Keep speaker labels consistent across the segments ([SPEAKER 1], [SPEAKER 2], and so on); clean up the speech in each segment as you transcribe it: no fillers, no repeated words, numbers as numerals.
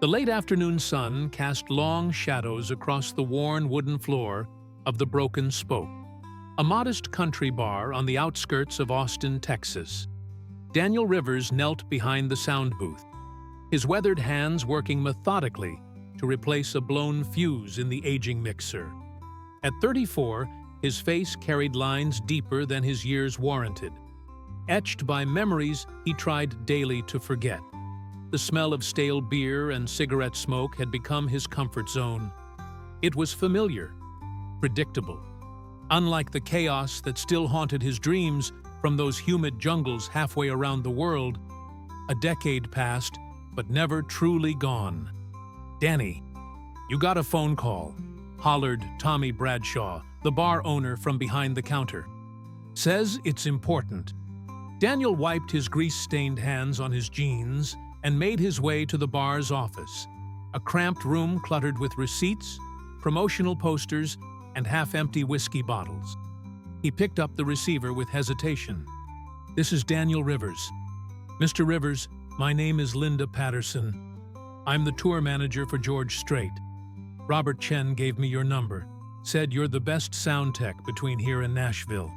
[SPEAKER 1] The late afternoon sun cast long shadows across the worn wooden floor of the Broken Spoke, a modest country bar on the outskirts of Austin, Texas. Daniel Rivers knelt behind the sound booth, his weathered hands working methodically to replace a blown fuse in the aging mixer. At 34, his face carried lines deeper than his years warranted, etched by memories he tried daily to forget. The smell of stale beer and cigarette smoke had become his comfort zone. It was familiar, predictable. Unlike the chaos that still haunted his dreams from those humid jungles halfway around the world, a decade passed, but never truly gone. "Danny, you got a phone call," hollered Tommy Bradshaw, the bar owner from behind the counter. "Says it's important." Daniel wiped his grease-stained hands on his jeans and made his way to the bar's office, a cramped room cluttered with receipts, promotional posters, and half-empty whiskey bottles. He picked up the receiver with hesitation. "This is Daniel Rivers." "Mr. Rivers, my name is Linda Patterson. I'm the tour manager for George Strait. Robert Chen gave me your number, said you're the best sound tech between here and Nashville."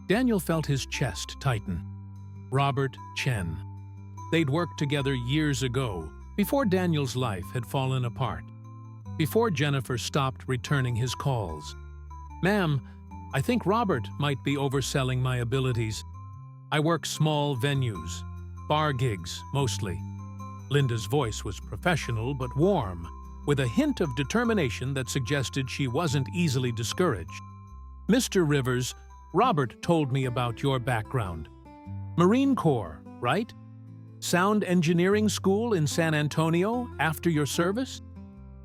[SPEAKER 1] Daniel felt his chest tighten. Robert Chen. They'd worked together years ago, before Daniel's life had fallen apart, before Jennifer stopped returning his calls. "Ma'am, I think Robert might be overselling my abilities. I work small venues, bar gigs mostly." Linda's voice was professional but warm, with a hint of determination that suggested she wasn't easily discouraged. "Mr. Rivers, Robert told me about your background. Marine Corps, right? Sound engineering school in San Antonio after your service?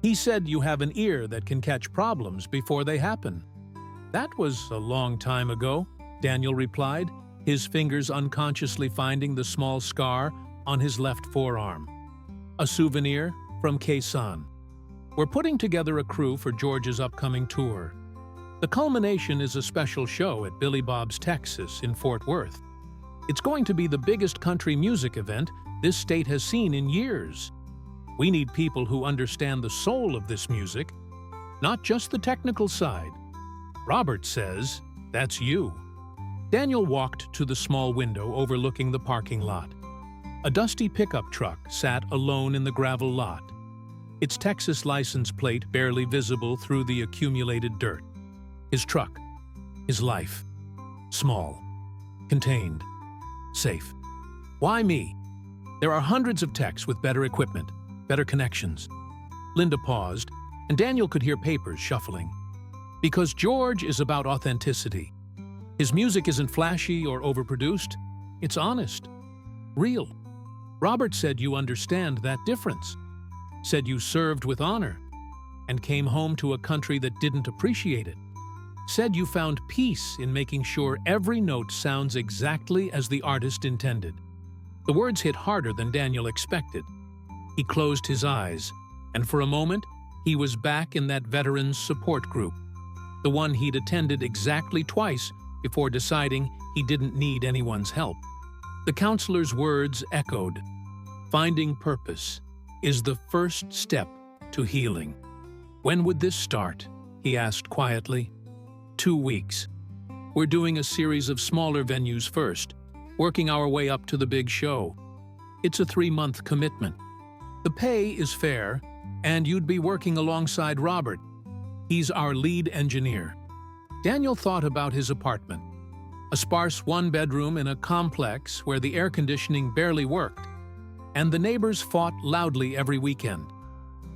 [SPEAKER 1] He said you have an ear that can catch problems before they happen." "That was a long time ago," Daniel replied, his fingers unconsciously finding the small scar on his left forearm. "A souvenir from Quezon. We're putting together a crew for George's upcoming tour. The culmination is a special show at Billy Bob's Texas in Fort Worth. It's going to be the biggest country music event this state has seen in years. We need people who understand the soul of this music, not just the technical side. Robert says that's you." Daniel walked to the small window overlooking the parking lot. A dusty pickup truck sat alone in the gravel lot, its Texas license plate barely visible through the accumulated dirt. His truck, his life. Small, contained, safe. "Why me? There are hundreds of techs with better equipment, better connections." Linda paused, and Daniel could hear papers shuffling. "Because George is about authenticity. His music isn't flashy or overproduced. It's honest, real. Robert said you understand that difference. Said you served with honor and came home to a country that didn't appreciate it. Said you found peace in making sure every note sounds exactly as the artist intended." The words hit harder than Daniel expected. He closed his eyes, and for a moment, he was back in that veterans support group, the one he'd attended exactly twice before deciding he didn't need anyone's help. The counselor's words echoed. "Finding purpose is the first step to healing." "When would this start?" he asked quietly. 2 weeks. We're doing a series of smaller venues first, working our way up to the big show. It's a 3-month commitment. The pay is fair, and you'd be working alongside Robert. He's our lead engineer." Daniel thought about his apartment, a sparse one-bedroom in a complex where the air conditioning barely worked, and the neighbors fought loudly every weekend.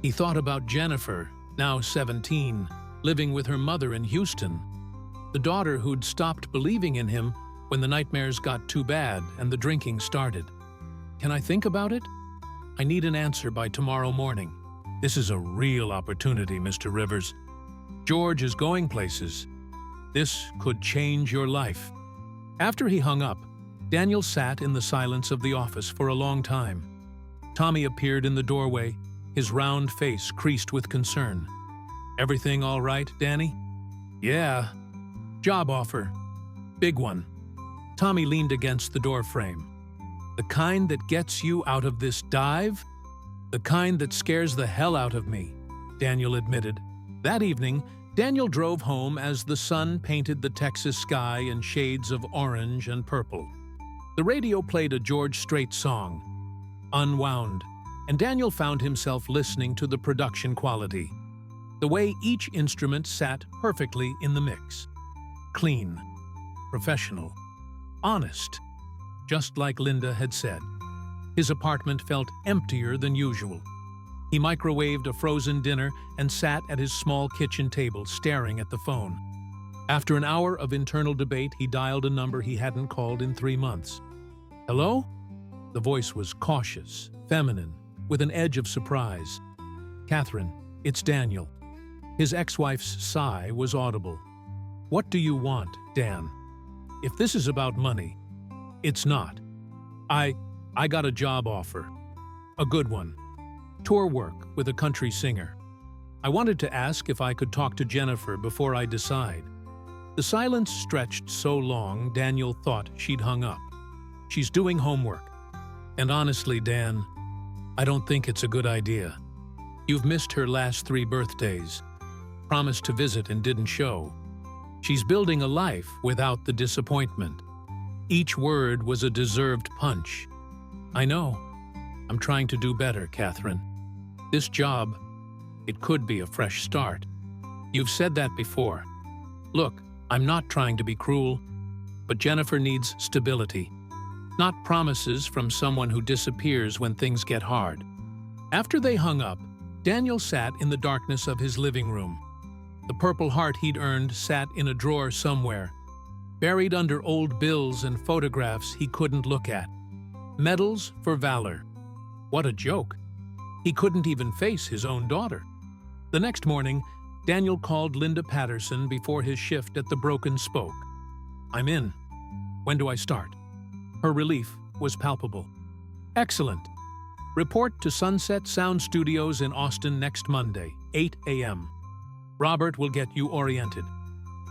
[SPEAKER 1] He thought about Jennifer, now 17, living with her mother in Houston, the daughter who'd stopped believing in him when the nightmares got too bad and the drinking started. "Can I think about it? I need an answer by tomorrow morning. This is a real opportunity, Mr. Rivers. George is going places. This could change your life." After he hung up, Daniel sat in the silence of the office for a long time. Tommy appeared in the doorway, his round face creased with concern. "Everything all right, Danny?" "Yeah. Job offer. Big one." Tommy leaned against the doorframe. "The kind that gets you out of this dive?" The kind that scares the hell out of me, Daniel admitted. That evening, Daniel drove home as the sun painted the Texas sky in shades of orange and purple. The radio played a George Strait song, Unwound, and Daniel found himself listening to the production quality. The way each instrument sat perfectly in the mix. Clean, professional, honest, just like Linda had said. His apartment felt emptier than usual. He microwaved a frozen dinner and sat at his small kitchen table staring at the phone. After an hour of internal debate, he dialed a number he hadn't called in 3 months. "Hello?" The voice was cautious, feminine, with an edge of surprise. "Catherine, it's Daniel." His ex-wife's sigh was audible. "What do you want, Dan? If this is about money." "It's not. I got a job offer. A good one. Tour work with a country singer. I wanted to ask if I could talk to Jennifer before I decide." The silence stretched so long, Daniel thought she'd hung up. "She's doing homework. And honestly, Dan, I don't think it's a good idea. You've missed her last 3 birthdays. Promised to visit and didn't show. She's building a life without the disappointment." Each word was a deserved punch. "I know. I'm trying to do better, Catherine. This job, it could be a fresh start. You've said that before. Look, I'm not trying to be cruel, but Jennifer needs stability. Not promises from someone who disappears when things get hard." After they hung up, Daniel sat in the darkness of his living room. The Purple Heart he'd earned sat in a drawer somewhere, buried under old bills and photographs he couldn't look at. Medals for valor. What a joke. He couldn't even face his own daughter. The next morning, Daniel called Linda Patterson before his shift at the Broken Spoke. "I'm in. When do I start?" Her relief was palpable. "Excellent. Report to Sunset Sound Studios in Austin next Monday, 8 a.m. Robert will get you oriented."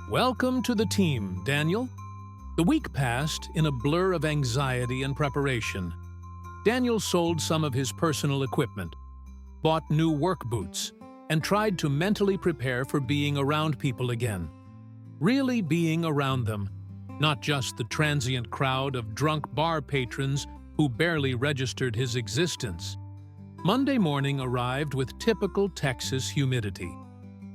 [SPEAKER 1] "Welcome to the team, Daniel." The week passed in a blur of anxiety and preparation. Daniel sold some of his personal equipment, bought new work boots, and tried to mentally prepare for being around people again. Really being around them, not just the transient crowd of drunk bar patrons who barely registered his existence. Monday morning arrived with typical Texas humidity.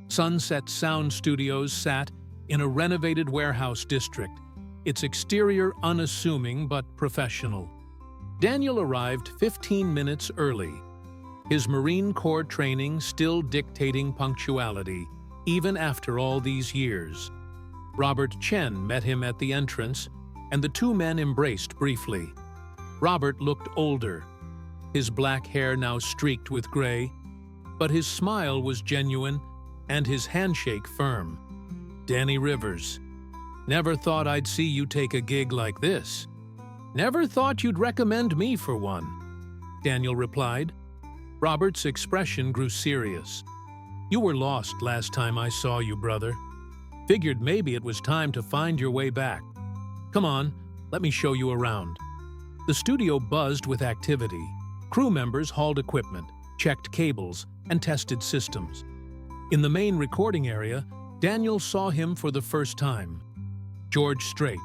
[SPEAKER 1] Sunset Sound Studios sat in a renovated warehouse district, its exterior unassuming but professional. Daniel arrived 15 minutes early, his Marine Corps training still dictating punctuality, even after all these years. Robert Chen met him at the entrance, and the two men embraced briefly. Robert looked older, his black hair now streaked with gray, but his smile was genuine and his handshake firm. "Danny Rivers. Never thought I'd see you take a gig like this. Never thought you'd recommend me for one," Daniel replied. Robert's expression grew serious. "You were lost last time I saw you, brother. Figured maybe it was time to find your way back. Come on, let me show you around." The studio buzzed with activity. Crew members hauled equipment, checked cables, and tested systems. In the main recording area, Daniel saw him for the first time. George Strait,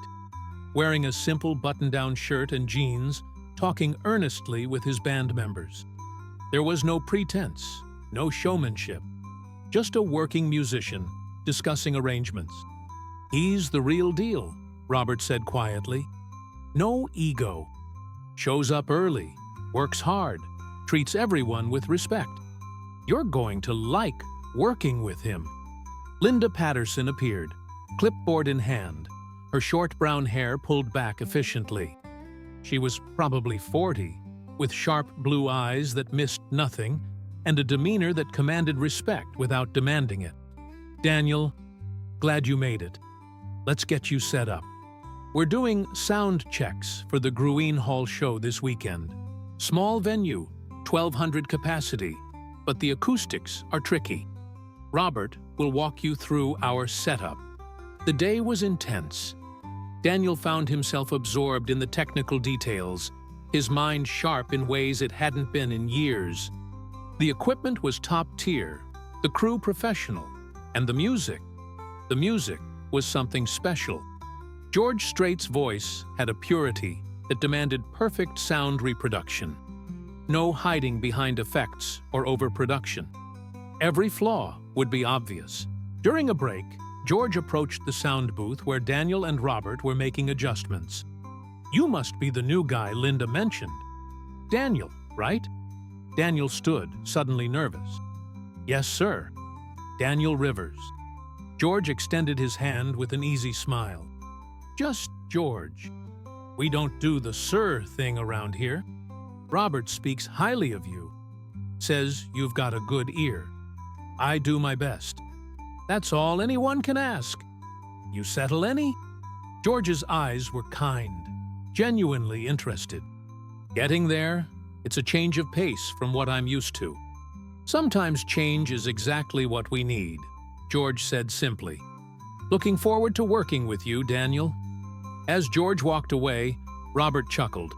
[SPEAKER 1] wearing a simple button-down shirt and jeans, talking earnestly with his band members. There was no pretense, no showmanship, just a working musician discussing arrangements. "He's the real deal," Robert said quietly. "No ego. Shows up early, works hard, treats everyone with respect. You're going to like working with him." Linda Patterson appeared, clipboard in hand, her short brown hair pulled back efficiently. She was probably 40, with sharp blue eyes that missed nothing and a demeanor that commanded respect without demanding it. "Daniel, glad you made it. Let's get you set up. We're doing sound checks for the Gruene Hall show this weekend. Small venue, 1,200 capacity, but the acoustics are tricky. Robert will walk you through our setup." The day was intense. Daniel found himself absorbed in the technical details, his mind sharp in ways it hadn't been in years. The equipment was top tier, the crew professional, and the music was something special. George Strait's voice had a purity that demanded perfect sound reproduction. No hiding behind effects or overproduction. Every flaw would be obvious. During a break, George approached the sound booth where Daniel and Robert were making adjustments. "You must be the new guy Linda mentioned. Daniel, right?" Daniel stood, suddenly nervous. "Yes, sir. Daniel Rivers." George extended his hand with an easy smile. "Just George. We don't do the sir thing around here. Robert speaks highly of you. Says you've got a good ear. I do my best. That's all anyone can ask. You settle any?" George's eyes were kind, genuinely interested. "Getting there, it's a change of pace from what I'm used to. Sometimes change is exactly what we need," George said simply. "Looking forward to working with you, Daniel." As George walked away, Robert chuckled.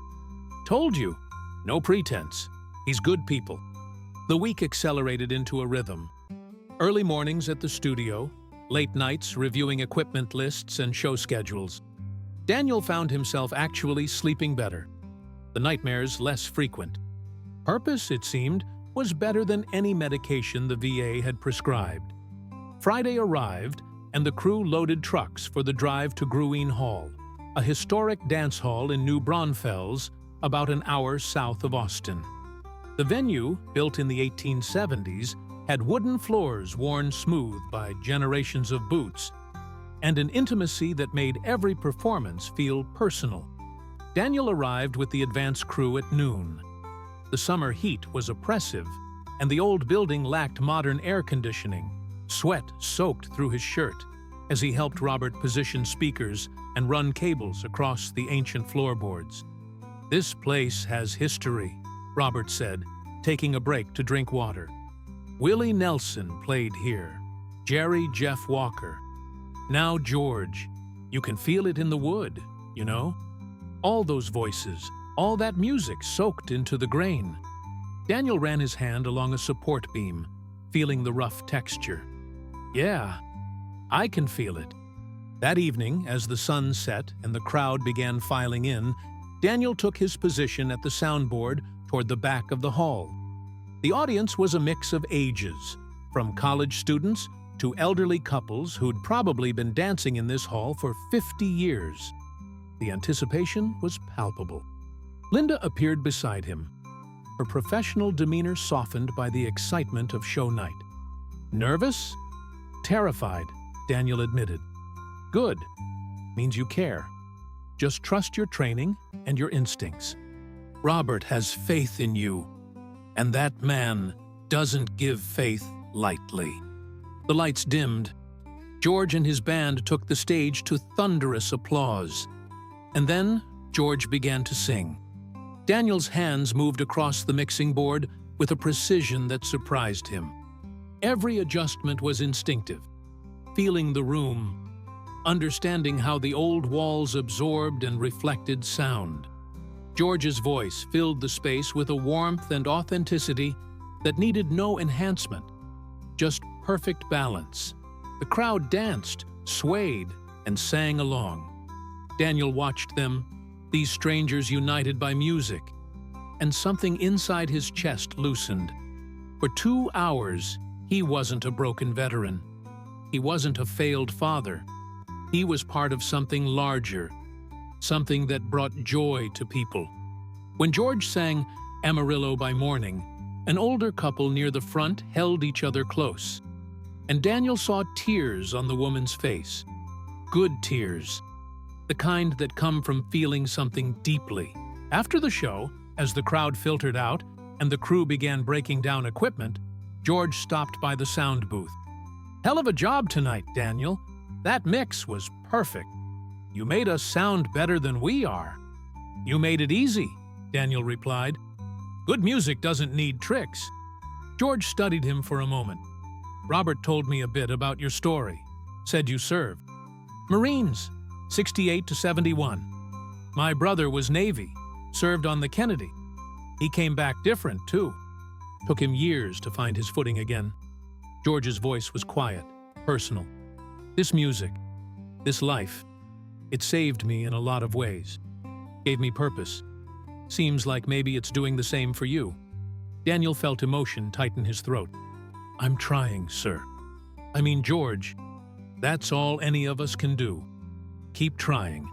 [SPEAKER 1] "Told you. No pretense. He's good people." The week accelerated into a rhythm. Early mornings at the studio, late nights reviewing equipment lists and show schedules. Daniel found himself actually sleeping better. The nightmares less frequent. Purpose, it seemed, was better than any medication the VA had prescribed. Friday arrived, and the crew loaded trucks for the drive to Gruene Hall, a historic dance hall in New Braunfels, about an hour south of Austin. The venue, built in the 1870s, had wooden floors worn smooth by generations of boots, and an intimacy that made every performance feel personal. Daniel arrived with the advance crew at noon. The summer heat was oppressive, and the old building lacked modern air conditioning. Sweat soaked through his shirt as he helped Robert position speakers and run cables across the ancient floorboards. "This place has history," Robert said, taking a break to drink water. "Willie Nelson played here, Jerry Jeff Walker. Now George. You can feel it in the wood, you know? All those voices, all that music soaked into the grain." Daniel ran his hand along a support beam, feeling the rough texture. "Yeah, I can feel it." That evening, as the sun set and the crowd began filing in, Daniel took his position at the soundboard toward the back of the hall. The audience was a mix of ages, from college students to elderly couples who'd probably been dancing in this hall for 50 years. The anticipation was palpable. Linda appeared beside him, her professional demeanor softened by the excitement of show night. "Nervous?" "Terrified," Daniel admitted. "Good. Means you care. Just trust your training and your instincts. Robert has faith in you, and that man doesn't give faith lightly." The lights dimmed. George and his band took the stage to thunderous applause. And then George began to sing. Daniel's hands moved across the mixing board with a precision that surprised him. Every adjustment was instinctive, feeling the room, understanding how the old walls absorbed and reflected sound. George's voice filled the space with a warmth and authenticity that needed no enhancement, just perfect balance. The crowd danced, swayed, and sang along. Daniel watched them, these strangers united by music, and something inside his chest loosened. For 2 hours, he wasn't a broken veteran. He wasn't a failed father. He was part of something larger, something that brought joy to people. When George sang Amarillo by Morning, an older couple near the front held each other close, and Daniel saw tears on the woman's face. Good tears, the kind that come from feeling something deeply. After the show, as the crowd filtered out and the crew began breaking down equipment, George stopped by the sound booth. "Hell of a job tonight, Daniel. That mix was perfect. You made us sound better than we are." "You made it easy," Daniel replied. "Good music doesn't need tricks." George studied him for a moment. "Robert told me a bit about your story. Said you served. Marines, 68 to 71. My brother was Navy, served on the Kennedy. He came back different, too. Took him years to find his footing again. George's voice was quiet, personal. This music, this life, it saved me in a lot of ways. Gave me purpose. Seems like maybe it's doing the same for you. Daniel felt emotion tighten his throat. I'm trying, sir. I mean, George, that's all any of us can do. Keep trying.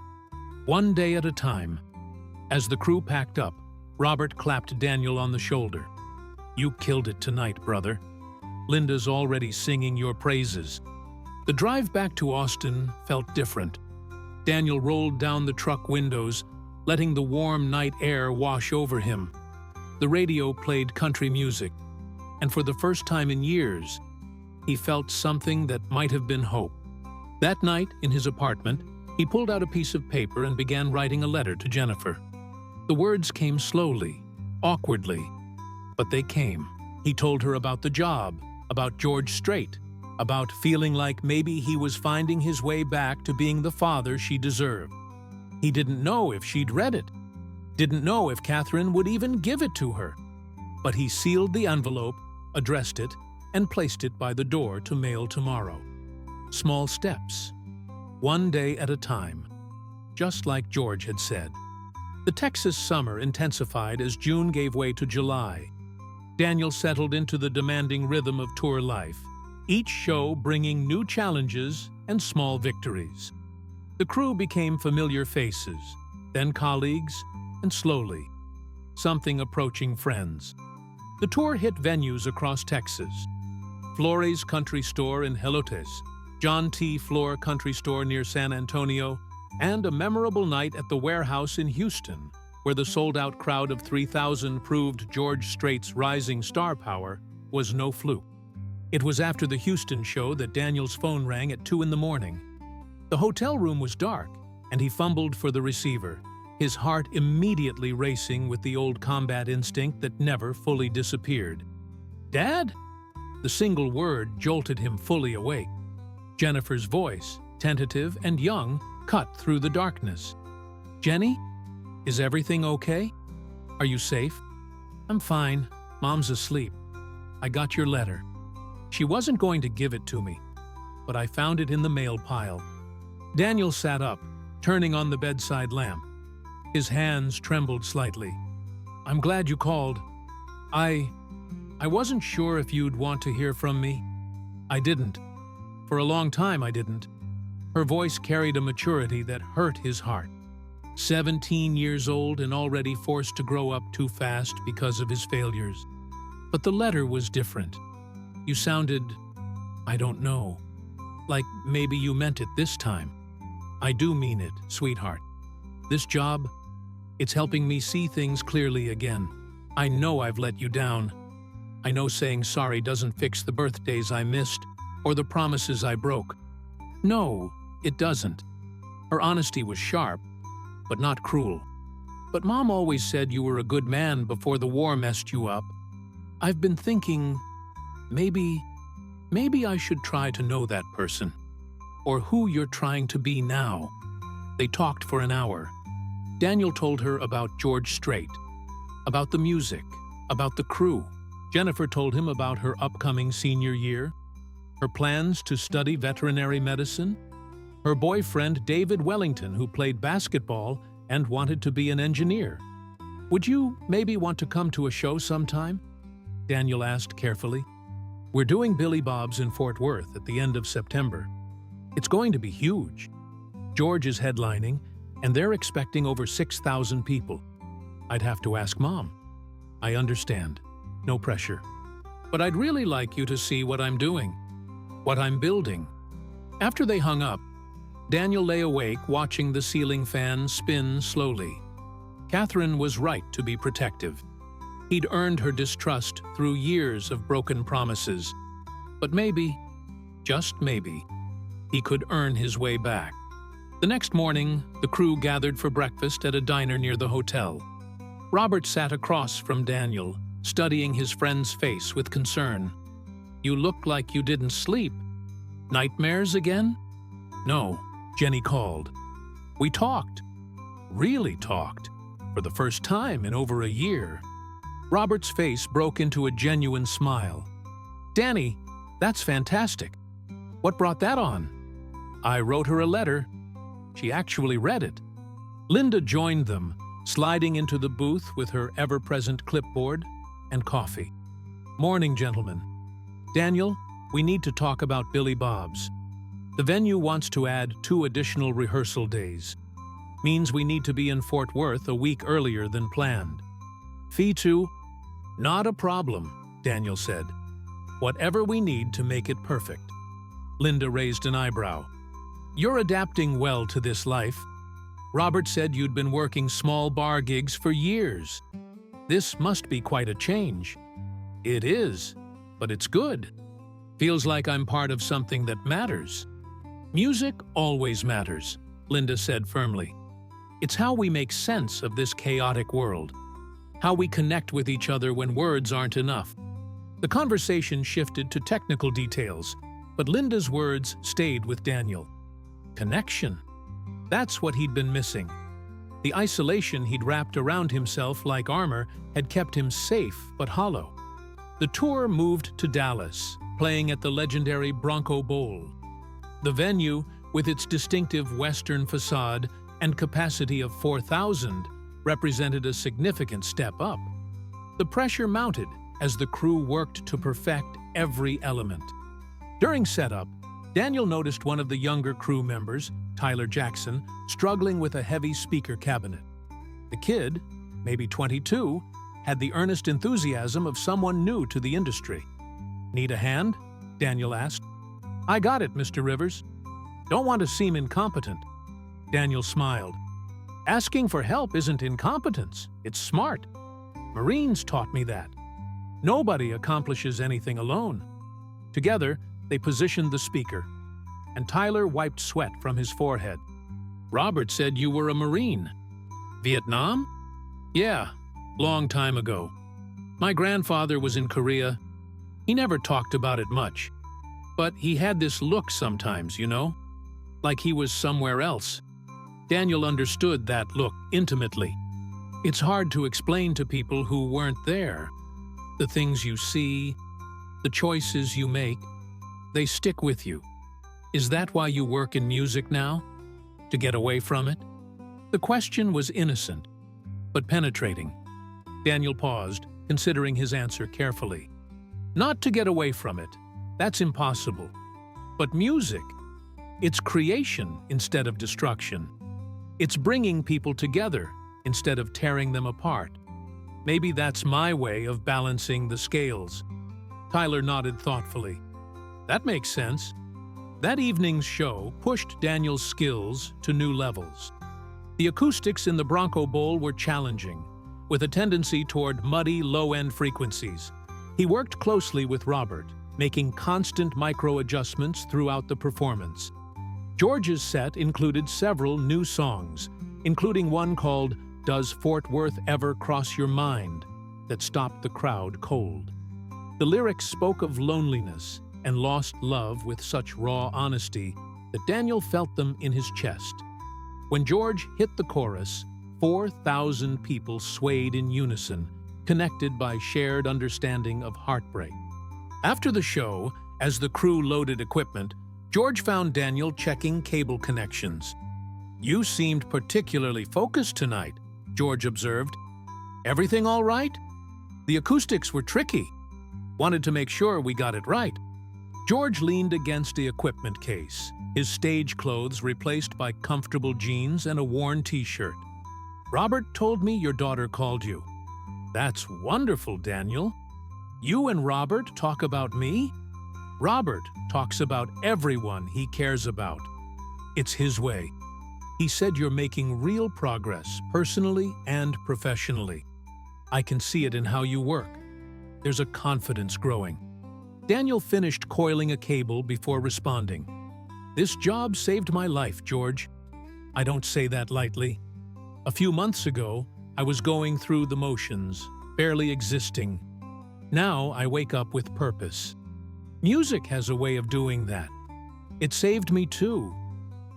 [SPEAKER 1] One day at a time. As the crew packed up, Robert clapped Daniel on the shoulder. You killed it tonight, brother. Linda's already singing your praises. The drive back to Austin felt different. Daniel rolled down the truck windows, letting the warm night air wash over him. The radio played country music, and for the first time in years, he felt something that might have been hope. That night, in his apartment, he pulled out a piece of paper and began writing a letter to Jennifer. The words came slowly, awkwardly, but they came. He told her about the job, about George Strait, about feeling like maybe he was finding his way back to being the father she deserved. He didn't know if she'd read it, didn't know if Catherine would even give it to her. But he sealed the envelope, addressed it, and placed it by the door to mail tomorrow. Small steps, one day at a time, just like George had said. The Texas summer intensified as June gave way to July. Daniel settled into the demanding rhythm of tour life, each show bringing new challenges and small victories. The crew became familiar faces, then colleagues, and slowly, something approaching friends. The tour hit venues across Texas. Flores Country Store in Helotes, John T. Floor Country Store near San Antonio, and a memorable night at the Warehouse in Houston, where the sold-out crowd of 3,000 proved George Strait's rising star power was no fluke. It was after the Houston show that Daniel's phone rang at 2 in the morning. The hotel room was dark, and he fumbled for the receiver, his heart immediately racing with the old combat instinct that never fully disappeared. "Dad?" The single word jolted him fully awake. Jennifer's voice, tentative and young, cut through the darkness. "Jenny? Is everything okay? Are you safe?" "I'm fine. Mom's asleep. I got your letter." She wasn't going to give it to me, but I found it in the mail pile. Daniel sat up, turning on the bedside lamp. His hands trembled slightly. "I'm glad you called. I wasn't sure if you'd want to hear from me. I didn't. For a long time I didn't." Her voice carried a maturity that hurt his heart. 17 years old and already forced to grow up too fast because of his failures. But the letter was different. You sounded, I don't know, like maybe you meant it this time. "I do mean it, sweetheart. This job, it's helping me see things clearly again. I know I've let you down. I know saying sorry doesn't fix the birthdays I missed or the promises I broke. No, it doesn't." Her honesty was sharp, but not cruel. "But Mom always said you were a good man before the war messed you up. I've been thinking, maybe I should try to know that person, or who you're trying to be now." They talked for an hour. Daniel told her about George Strait, about the music, about the crew. Jennifer told him about her upcoming senior year, her plans to study veterinary medicine, her boyfriend David Wellington, who played basketball and wanted to be an engineer. "Would you maybe want to come to a show sometime?" Daniel asked carefully. "We're doing Billy Bob's in Fort Worth at the end of September. It's going to be huge. George is headlining, and they're expecting over 6,000 people. I'd have to ask Mom." "I understand. No pressure. But I'd really like you to see what I'm doing, what I'm building." After they hung up, Daniel lay awake watching the ceiling fan spin slowly. Catherine was right to be protective. He'd earned her distrust through years of broken promises. But maybe, just maybe, he could earn his way back. The next morning, the crew gathered for breakfast at a diner near the hotel. Robert sat across from Daniel, studying his friend's face with concern. "You look like you didn't sleep. Nightmares again?" "No," Jenny called. "We talked. Really talked. For the first time in over a year." Robert's face broke into a genuine smile. "Danny, that's fantastic. What brought that on?" "I wrote her a letter. She actually read it." Linda joined them, sliding into the booth with her ever-present clipboard and coffee. "Morning, gentlemen. Daniel, we need to talk about Billy Bob's. The venue wants to add 2 additional rehearsal days. Means we need to be in Fort Worth a week earlier than planned. Fee too?" "Not a problem," Daniel said. "Whatever we need to make it perfect." Linda raised an eyebrow. "You're adapting well to this life. Robert said you'd been working small bar gigs for years. This must be quite a change." "It is, but it's good. Feels like I'm part of something that matters." "Music always matters," Linda said firmly. "It's how we make sense of this chaotic world. How we connect with each other when words aren't enough." The conversation shifted to technical details, but Linda's words stayed with Daniel. Connection. That's what he'd been missing. The isolation he'd wrapped around himself like armor had kept him safe but hollow. The tour moved to Dallas, playing at the legendary Bronco Bowl. The venue, with its distinctive western facade and capacity of 4,000, represented a significant step up. The pressure mounted as the crew worked to perfect every element. During setup, Daniel noticed one of the younger crew members, Tyler Jackson, struggling with a heavy speaker cabinet. The kid, maybe 22, had the earnest enthusiasm of someone new to the industry. "Need a hand?" Daniel asked. "I got it, Mr. Rivers." "Don't want to seem incompetent." Daniel smiled. "Asking for help isn't incompetence, it's smart. Marines taught me that. Nobody accomplishes anything alone." Together, they positioned the speaker, and Tyler wiped sweat from his forehead. "Robert said you were a Marine." "Vietnam?" "Yeah, long time ago. My grandfather was in Korea. He never talked about it much. But he had this look sometimes, you know? Like he was somewhere else." Daniel understood that look intimately. It's hard to explain to people who weren't there. The things you see, the choices you make, they stick with you. "Is that why you work in music now? To get away from it?" The question was innocent, but penetrating. Daniel paused, considering his answer carefully. "Not to get away from it. That's impossible. But music, it's creation instead of destruction. It's bringing people together instead of tearing them apart. Maybe that's my way of balancing the scales." Tyler nodded thoughtfully. "That makes sense." That evening's show pushed Daniel's skills to new levels. The acoustics in the Bronco Bowl were challenging, with a tendency toward muddy, low-end frequencies. He worked closely with Robert, making constant micro-adjustments throughout the performance. George's set included several new songs, including one called "Does Fort Worth Ever Cross Your Mind?" that stopped the crowd cold. The lyrics spoke of loneliness and lost love with such raw honesty that Daniel felt them in his chest. When George hit the chorus, 4,000 people swayed in unison, connected by shared understanding of heartbreak. After the show, as the crew loaded equipment, George found Daniel checking cable connections. "You seemed particularly focused tonight," George observed. "Everything all right?" "The acoustics were tricky. Wanted to make sure we got it right." George leaned against the equipment case, his stage clothes replaced by comfortable jeans and a worn t-shirt. "Robert told me your daughter called you." "That's wonderful, Daniel. You and Robert talk about me?" "Robert talks about everyone he cares about. It's his way. He said you're making real progress, personally and professionally. I can see it in how you work. There's a confidence growing." Daniel finished coiling a cable before responding. "This job saved my life, George. I don't say that lightly. A few months ago, I was going through the motions, barely existing. Now I wake up with purpose. Music has a way of doing that. It saved me too,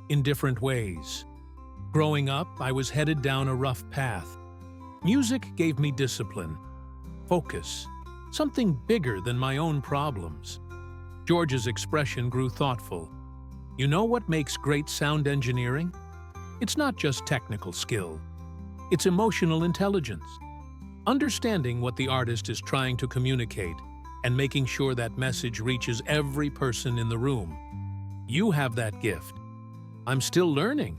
[SPEAKER 1] in different ways. Growing up, I was headed down a rough path. Music gave me discipline. focus, something bigger than my own problems. George's expression grew thoughtful. You know what makes great sound engineering? It's not just technical skill. It's emotional intelligence. Understanding what the artist is trying to communicate and making sure that message reaches every person in the room. You have that gift. I'm still learning.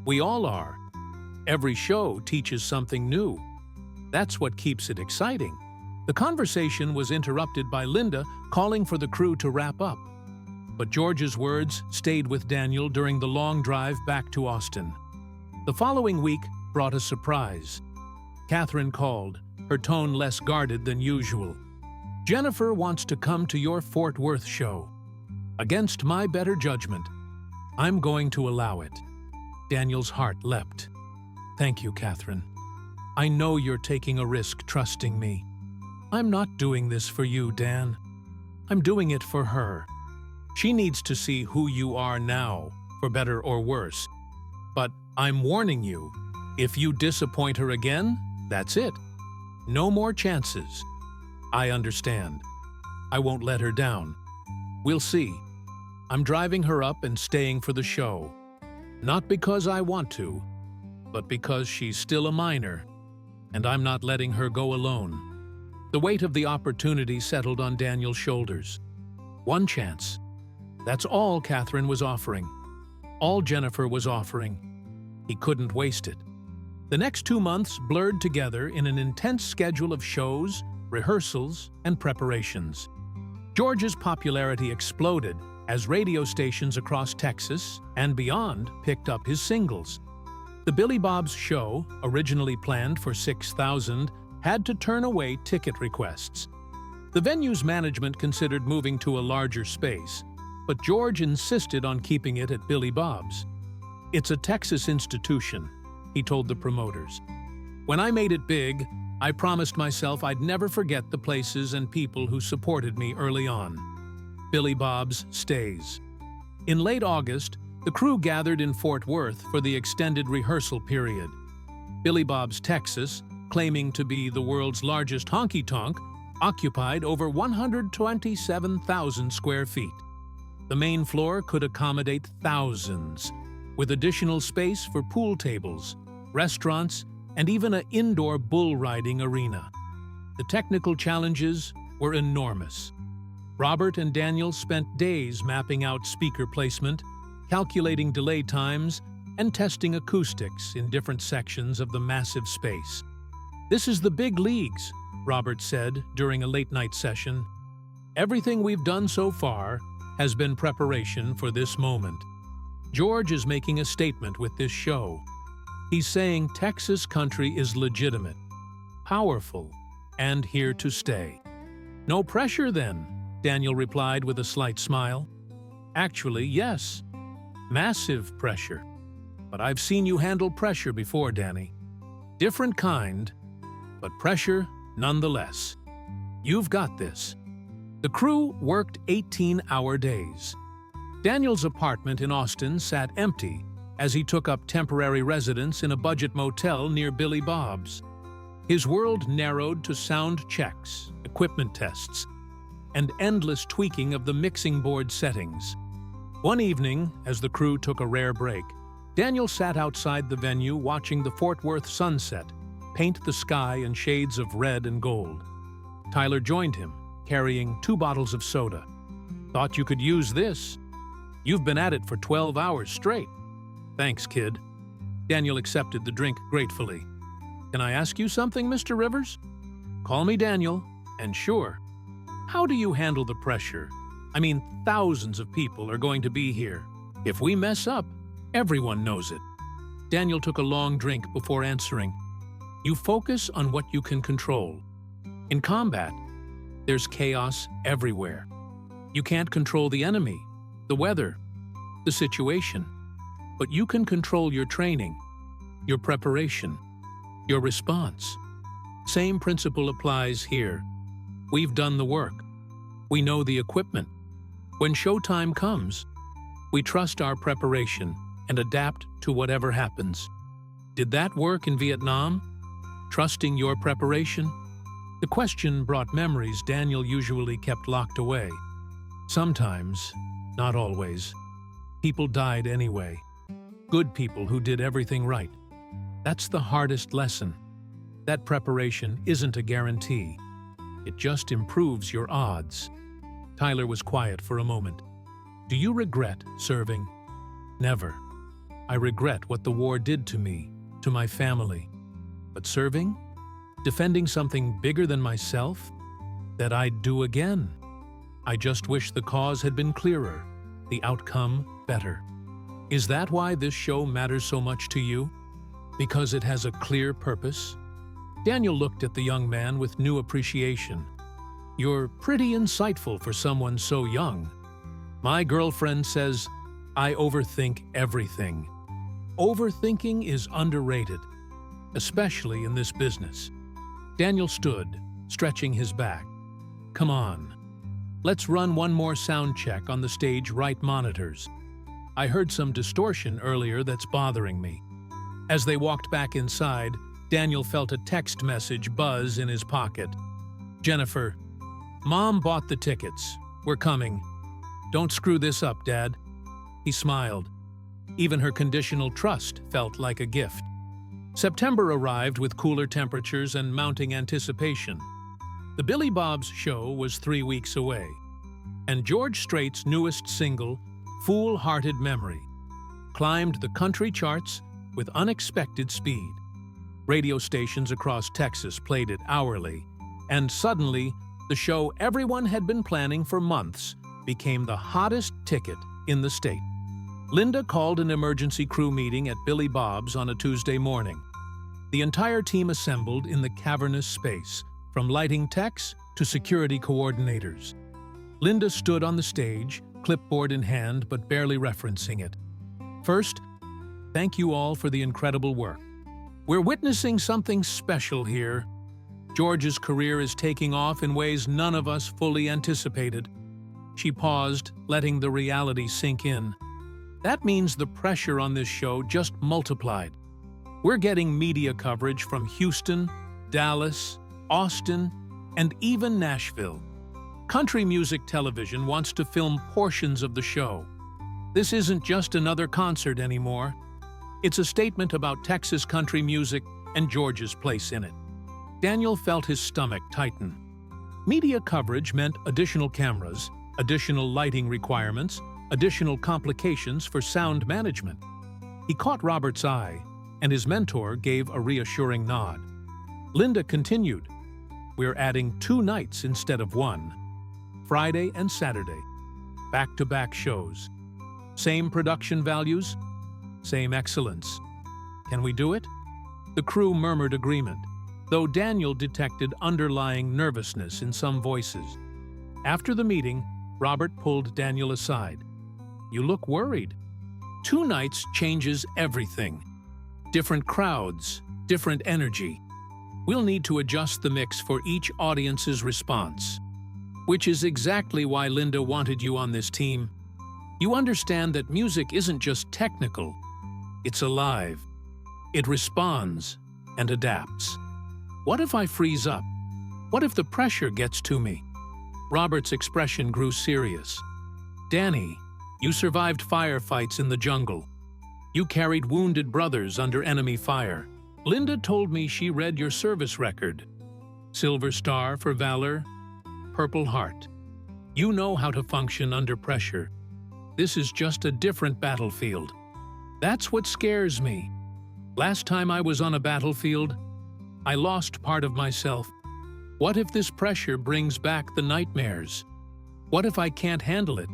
[SPEAKER 1] We all are. Every show teaches something new. That's what keeps it exciting. The conversation was interrupted by Linda calling for the crew to wrap up. But George's words stayed with Daniel during the long drive back to Austin. The following week brought a surprise. Catherine called, her tone less guarded than usual. Jennifer wants to come to your Fort Worth show. Against my better judgment, I'm going to allow it. Daniel's heart leapt. Thank you, Catherine. I know you're taking a risk trusting me. I'm not doing this for you, Dan. I'm doing it for her. She needs to see who you are now, for better or worse. But I'm warning you, if you disappoint her again, that's it. No more chances. I understand. I won't let her down. We'll see. I'm driving her up and staying for the show. Not because I want to, but because she's still a minor, and I'm not letting her go alone. The weight of the opportunity settled on Daniel's shoulders. One chance. That's all Catherine was offering. All Jennifer was offering. He couldn't waste it. The next 2 months blurred together in an intense schedule of shows, rehearsals, and preparations. George's popularity exploded as radio stations across Texas and beyond picked up his singles. The Billy Bob's show, originally planned for 6,000, had to turn away ticket requests. The venue's management considered moving to a larger space, but George insisted on keeping it at Billy Bob's. It's a Texas institution, he told the promoters. When I made it big, I promised myself I'd never forget the places and people who supported me early on. Billy Bob's stays. In late August, the crew gathered in Fort Worth for the extended rehearsal period. Billy Bob's Texas, claiming to be the world's largest honky-tonk, occupied over 127,000 square feet. The main floor could accommodate thousands, with additional space for pool tables, restaurants, and even an indoor bull riding arena. The technical challenges were enormous. Robert and Daniel spent days mapping out speaker placement, calculating delay times, and testing acoustics in different sections of the massive space. This is the big leagues, Robert said during a late-night session. Everything we've done so far has been preparation for this moment. George is making a statement with this show. He's saying Texas country is legitimate, powerful, and here to stay. No pressure then, Daniel replied with a slight smile. Actually, yes. Massive pressure. But I've seen you handle pressure before, Danny. Different kind, but pressure nonetheless. You've got this. The crew worked 18-hour days. Daniel's apartment in Austin sat empty as he took up temporary residence in a budget motel near Billy Bob's. His world narrowed to sound checks, equipment tests, and endless tweaking of the mixing board settings. One evening, as the crew took a rare break, Daniel sat outside the venue watching the Fort Worth sunset paint the sky in shades of red and gold. Tyler joined him, carrying 2 bottles of soda. Thought you could use this. You've been at it for 12 hours straight. Thanks, kid. Daniel accepted the drink gratefully. Can I ask you something, Mr. Rivers? Call me Daniel, and sure. How do you handle the pressure? I mean, thousands of people are going to be here. If we mess up, everyone knows it. Daniel took a long drink before answering. You focus on what you can control. In combat, there's chaos everywhere. You can't control the enemy, the weather, the situation. But you can control your training, your preparation, your response. Same principle applies here. We've done the work. We know the equipment. When showtime comes, we trust our preparation and adapt to whatever happens. Did that work in Vietnam? Trusting your preparation? The question brought memories Daniel usually kept locked away. Sometimes, not always, people died anyway. Good people who did everything right. That's the hardest lesson. That preparation isn't a guarantee. It just improves your odds. Tyler was quiet for a moment. Do you regret serving? Never. I regret what the war did to me, to my family. But serving? Defending something bigger than myself? That I'd do again. I just wish the cause had been clearer, the outcome better. Is that why this show matters so much to you? Because it has a clear purpose? Daniel looked at the young man with new appreciation. You're pretty insightful for someone so young. My girlfriend says, I overthink everything. Overthinking is underrated, especially in this business. Daniel stood, stretching his back. Come on. Let's run one more sound check on the stage right monitors. I heard some distortion earlier that's bothering me. As they walked back inside, Daniel felt a text message buzz in his pocket. Jennifer, Mom bought the tickets. We're coming. Don't screw this up, Dad. He smiled. Even her conditional trust felt like a gift. September arrived with cooler temperatures and mounting anticipation. The Billy Bob's show was 3 weeks away, and George Strait's newest single, Fool-Hearted Memory, climbed the country charts with unexpected speed. Radio stations across Texas played it hourly, and suddenly, the show everyone had been planning for months became the hottest ticket in the state. Linda called an emergency crew meeting at Billy Bob's on a Tuesday morning. The entire team assembled in the cavernous space, from lighting techs to security coordinators. Linda stood on the stage, clipboard in hand but barely referencing it. First, thank you all for the incredible work. We're witnessing something special here. George's career is taking off in ways none of us fully anticipated. She paused, letting the reality sink in. That means the pressure on this show just multiplied. We're getting media coverage from Houston, Dallas, Austin, and even Nashville. Country music television wants to film portions of the show. This isn't just another concert anymore. It's a statement about Texas country music and George's place in it. Daniel felt his stomach tighten. Media coverage meant additional cameras, additional lighting requirements, additional complications for sound management. He caught Robert's eye, and his mentor gave a reassuring nod. Linda continued, We're adding 2 nights instead of 1. Friday and Saturday. Back-to-back shows. Same production values, same excellence. Can we do it? The crew murmured agreement, though Daniel detected underlying nervousness in some voices. After the meeting, Robert pulled Daniel aside. You look worried. 2 nights changes everything. Different crowds, different energy. We'll need to adjust the mix for each audience's response. Which is exactly why Linda wanted you on this team. You understand that music isn't just technical. It's alive. It responds and adapts. What if I freeze up? What if the pressure gets to me? Robert's expression grew serious. Danny, you survived firefights in the jungle. You carried wounded brothers under enemy fire. Linda told me she read your service record. Silver Star for Valor, Purple Heart. You know how to function under pressure. This is just a different battlefield. That's what scares me. Last time I was on a battlefield, I lost part of myself. What if this pressure brings back the nightmares? What if I can't handle it,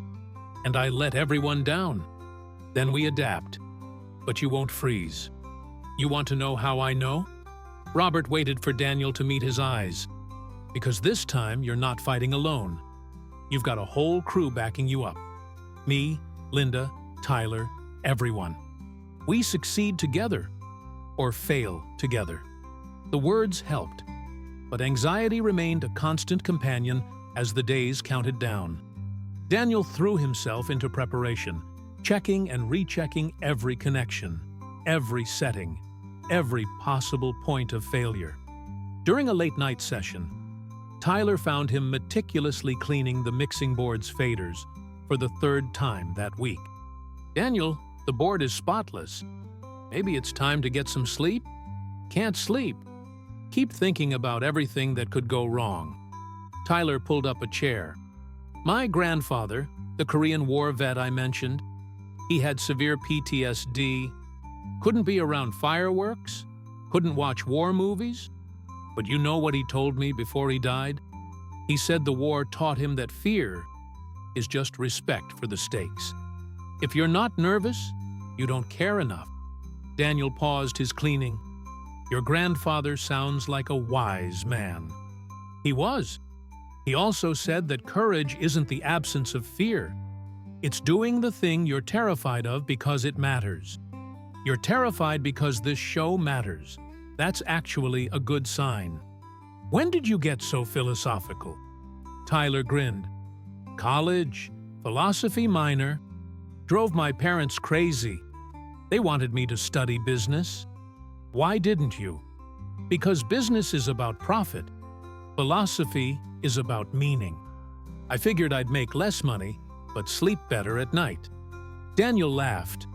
[SPEAKER 1] and I let everyone down? Then we adapt. But you won't freeze. You want to know how I know? Robert waited for Daniel to meet his eyes. Because this time you're not fighting alone. You've got a whole crew backing you up. Me, Linda, Tyler, everyone. We succeed together, or fail together. The words helped, but anxiety remained a constant companion as the days counted down. Daniel threw himself into preparation, checking and rechecking every connection, every setting, every possible point of failure. During a late-night session, Tyler found him meticulously cleaning the mixing board's faders for the third time that week. "Daniel, the board is spotless. Maybe it's time to get some sleep?" "Can't sleep. Keep thinking about everything that could go wrong." Tyler pulled up a chair. "My grandfather, the Korean War vet I mentioned, he had severe PTSD, couldn't be around fireworks, couldn't watch war movies. But you know what he told me before he died? He said the war taught him that fear is just respect for the stakes. If you're not nervous, you don't care enough." Daniel paused his cleaning. "Your grandfather sounds like a wise man." He was. He also said that courage isn't the absence of fear. It's doing the thing you're terrified of because it matters. You're terrified because this show matters. That's actually a good sign. "When did you get so philosophical?" Tyler grinned. "College, philosophy minor. Drove my parents crazy. They wanted me to study business." "Why didn't you?" "Because business is about profit. Philosophy is about meaning. I figured I'd make less money, but sleep better at night." Daniel laughed.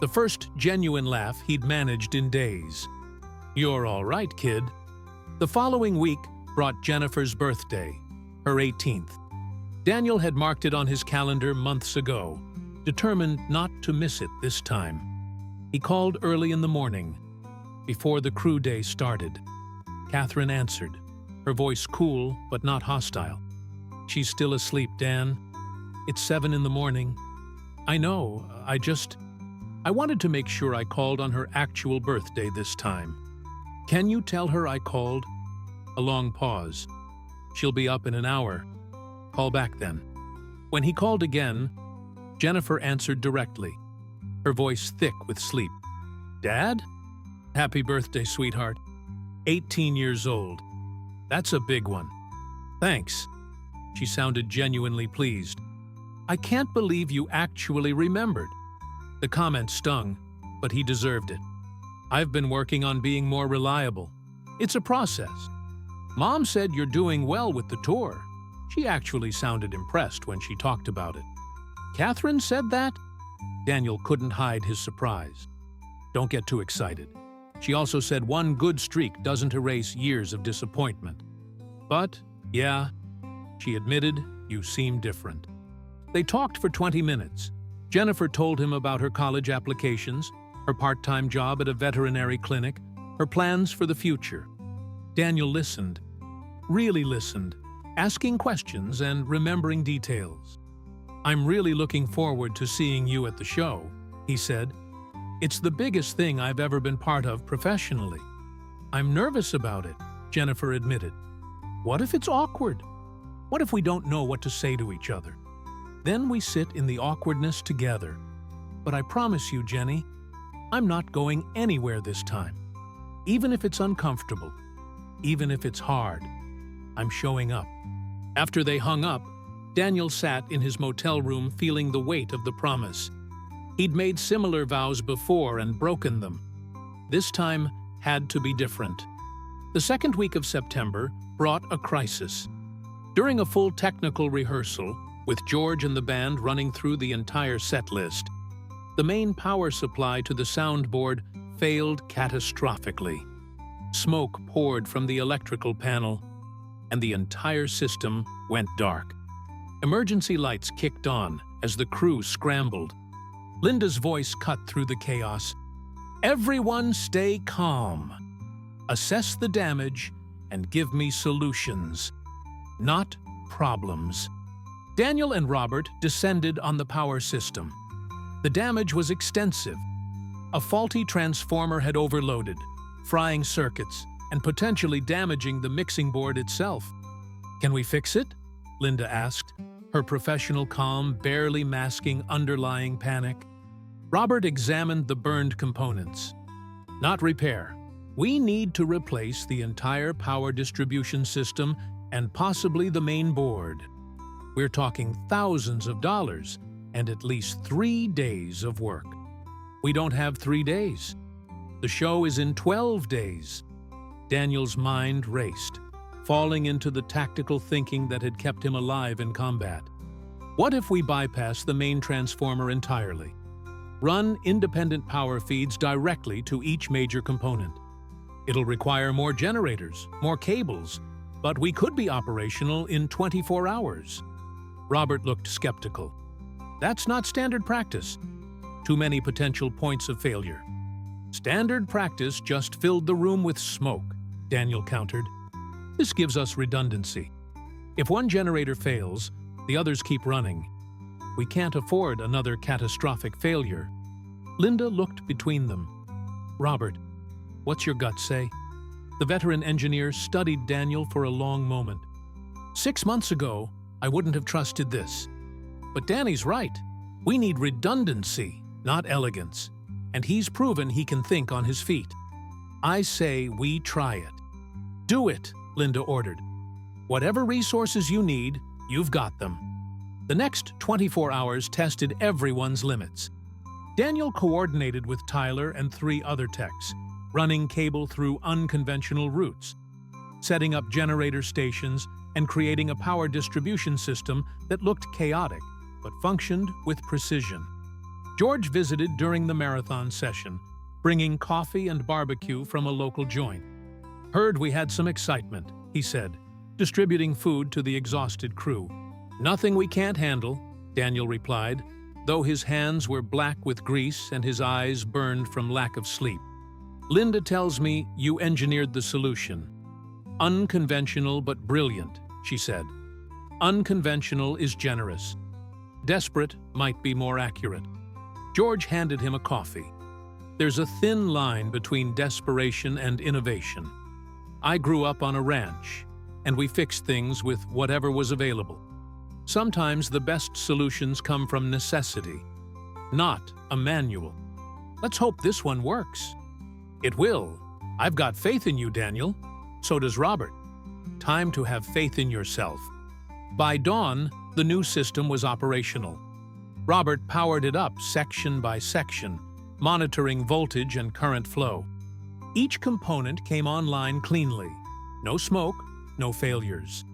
[SPEAKER 1] The first genuine laugh he'd managed in days. "You're all right, kid." The following week brought Jennifer's birthday, her 18th. Daniel had marked it on his calendar months ago, determined not to miss it this time. He called early in the morning, before the crew day started. Catherine answered, her voice cool but not hostile. "She's still asleep, Dan. It's 7 in the morning. I know, I wanted to make sure I called on her actual birthday this time. Can you tell her I called?" A long pause. "She'll be up in an hour. Call back then." When he called again, Jennifer answered directly, her voice thick with sleep. "Dad? Happy birthday, sweetheart. 18 years old. That's a big one." "Thanks." She sounded genuinely pleased. "I can't believe you actually remembered." The comment stung, but he deserved it. "I've been working on being more reliable. It's a process. Mom said you're doing well with the tour." She actually sounded impressed when she talked about it. "Catherine said that?" Daniel couldn't hide his surprise. "Don't get too excited. She also said one good streak doesn't erase years of disappointment. But, yeah," she admitted, "you seem different." They talked for 20 minutes. Jennifer told him about her college applications, her part-time job at a veterinary clinic, her plans for the future. Daniel listened, really listened, asking questions and remembering details. "I'm really looking forward to seeing you at the show," he said. "It's the biggest thing I've ever been part of professionally." "I'm nervous about it," Jennifer admitted. "What if it's awkward? What if we don't know what to say to each other? Then we sit in the awkwardness together. But I promise you, Jenny, I'm not going anywhere this time. Even if it's uncomfortable, even if it's hard, I'm showing up." After they hung up, Daniel sat in his motel room feeling the weight of the promise. He'd made similar vows before and broken them. This time had to be different. The second week of September brought a crisis. During a full technical rehearsal, with George and the band running through the entire set list, the main power supply to the soundboard failed catastrophically. Smoke poured from the electrical panel, and the entire system went dark. Emergency lights kicked on as the crew scrambled. Linda's voice cut through the chaos. "Everyone stay calm. Assess the damage and give me solutions, not problems." Daniel and Robert descended on the power system. The damage was extensive. A faulty transformer had overloaded, frying circuits and potentially damaging the mixing board itself. "Can we fix it?" Linda asked, her professional calm barely masking underlying panic. Robert examined the burned components. "Not repair. We need to replace the entire power distribution system and possibly the main board. We're talking thousands of dollars and at least 3 days of work." "We don't have 3 days. The show is in 12 days. Daniel's mind raced. falling into the tactical thinking that had kept him alive in combat. What if we bypass the main transformer entirely? Run independent power feeds directly to each major component. It'll require more generators, more cables, but we could be operational in 24 hours. Robert looked skeptical. That's not standard practice. Too many potential points of failure. Standard practice just filled the room with smoke, Daniel countered. This gives us redundancy. If one generator fails, the others keep running. We can't afford another catastrophic failure. Linda looked between them. Robert, what's your gut say? The veteran engineer studied Daniel for a long moment. 6 months ago, I wouldn't have trusted this. But Danny's right. We need redundancy, not elegance. And he's proven he can think on his feet. I say we try it. Do it, Linda ordered. Whatever resources you need, you've got them. The next 24 hours tested everyone's limits. Daniel coordinated with Tyler and 3 other techs, running cable through unconventional routes, setting up generator stations, and creating a power distribution system that looked chaotic, but functioned with precision. George visited during the marathon session, bringing coffee and barbecue from a local joint. Heard we had some excitement, he said, distributing food to the exhausted crew. Nothing we can't handle, Daniel replied, though his hands were black with grease and his eyes burned from lack of sleep. Linda tells me you engineered the solution. Unconventional but brilliant, she said. Unconventional is generous. Desperate might be more accurate. George handed him a coffee. There's a thin line between desperation and innovation. I grew up on a ranch, and we fixed things with whatever was available. Sometimes the best solutions come from necessity, not a manual. Let's hope this one works. It will. I've got faith in you, Daniel. So does Robert. Time to have faith in yourself. By dawn, the new system was operational. Robert powered it up section by section, monitoring voltage and current flow. Each component came online cleanly. No smoke, no failures.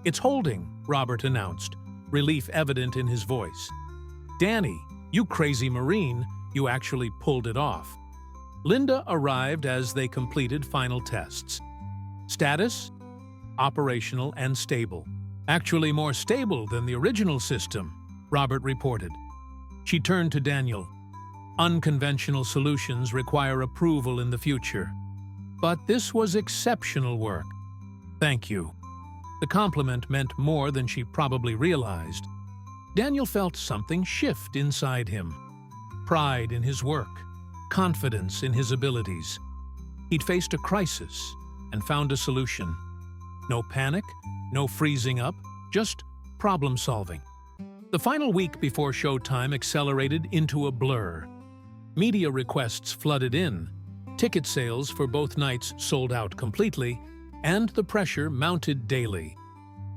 [SPEAKER 1] It's holding, Robert announced, relief evident in his voice. Danny, you crazy Marine, you actually pulled it off. Linda arrived as they completed final tests. Status? Operational and stable. Actually more stable than the original system, Robert reported. She turned to Daniel. Unconventional solutions require approval in the future. But this was exceptional work. Thank you. The compliment meant more than she probably realized. Daniel felt something shift inside him. Pride in his work, confidence in his abilities. He'd faced a crisis and found a solution. No panic, no freezing up, just problem solving. The final week before showtime accelerated into a blur. Media requests flooded in, ticket sales for both nights sold out completely, and the pressure mounted daily.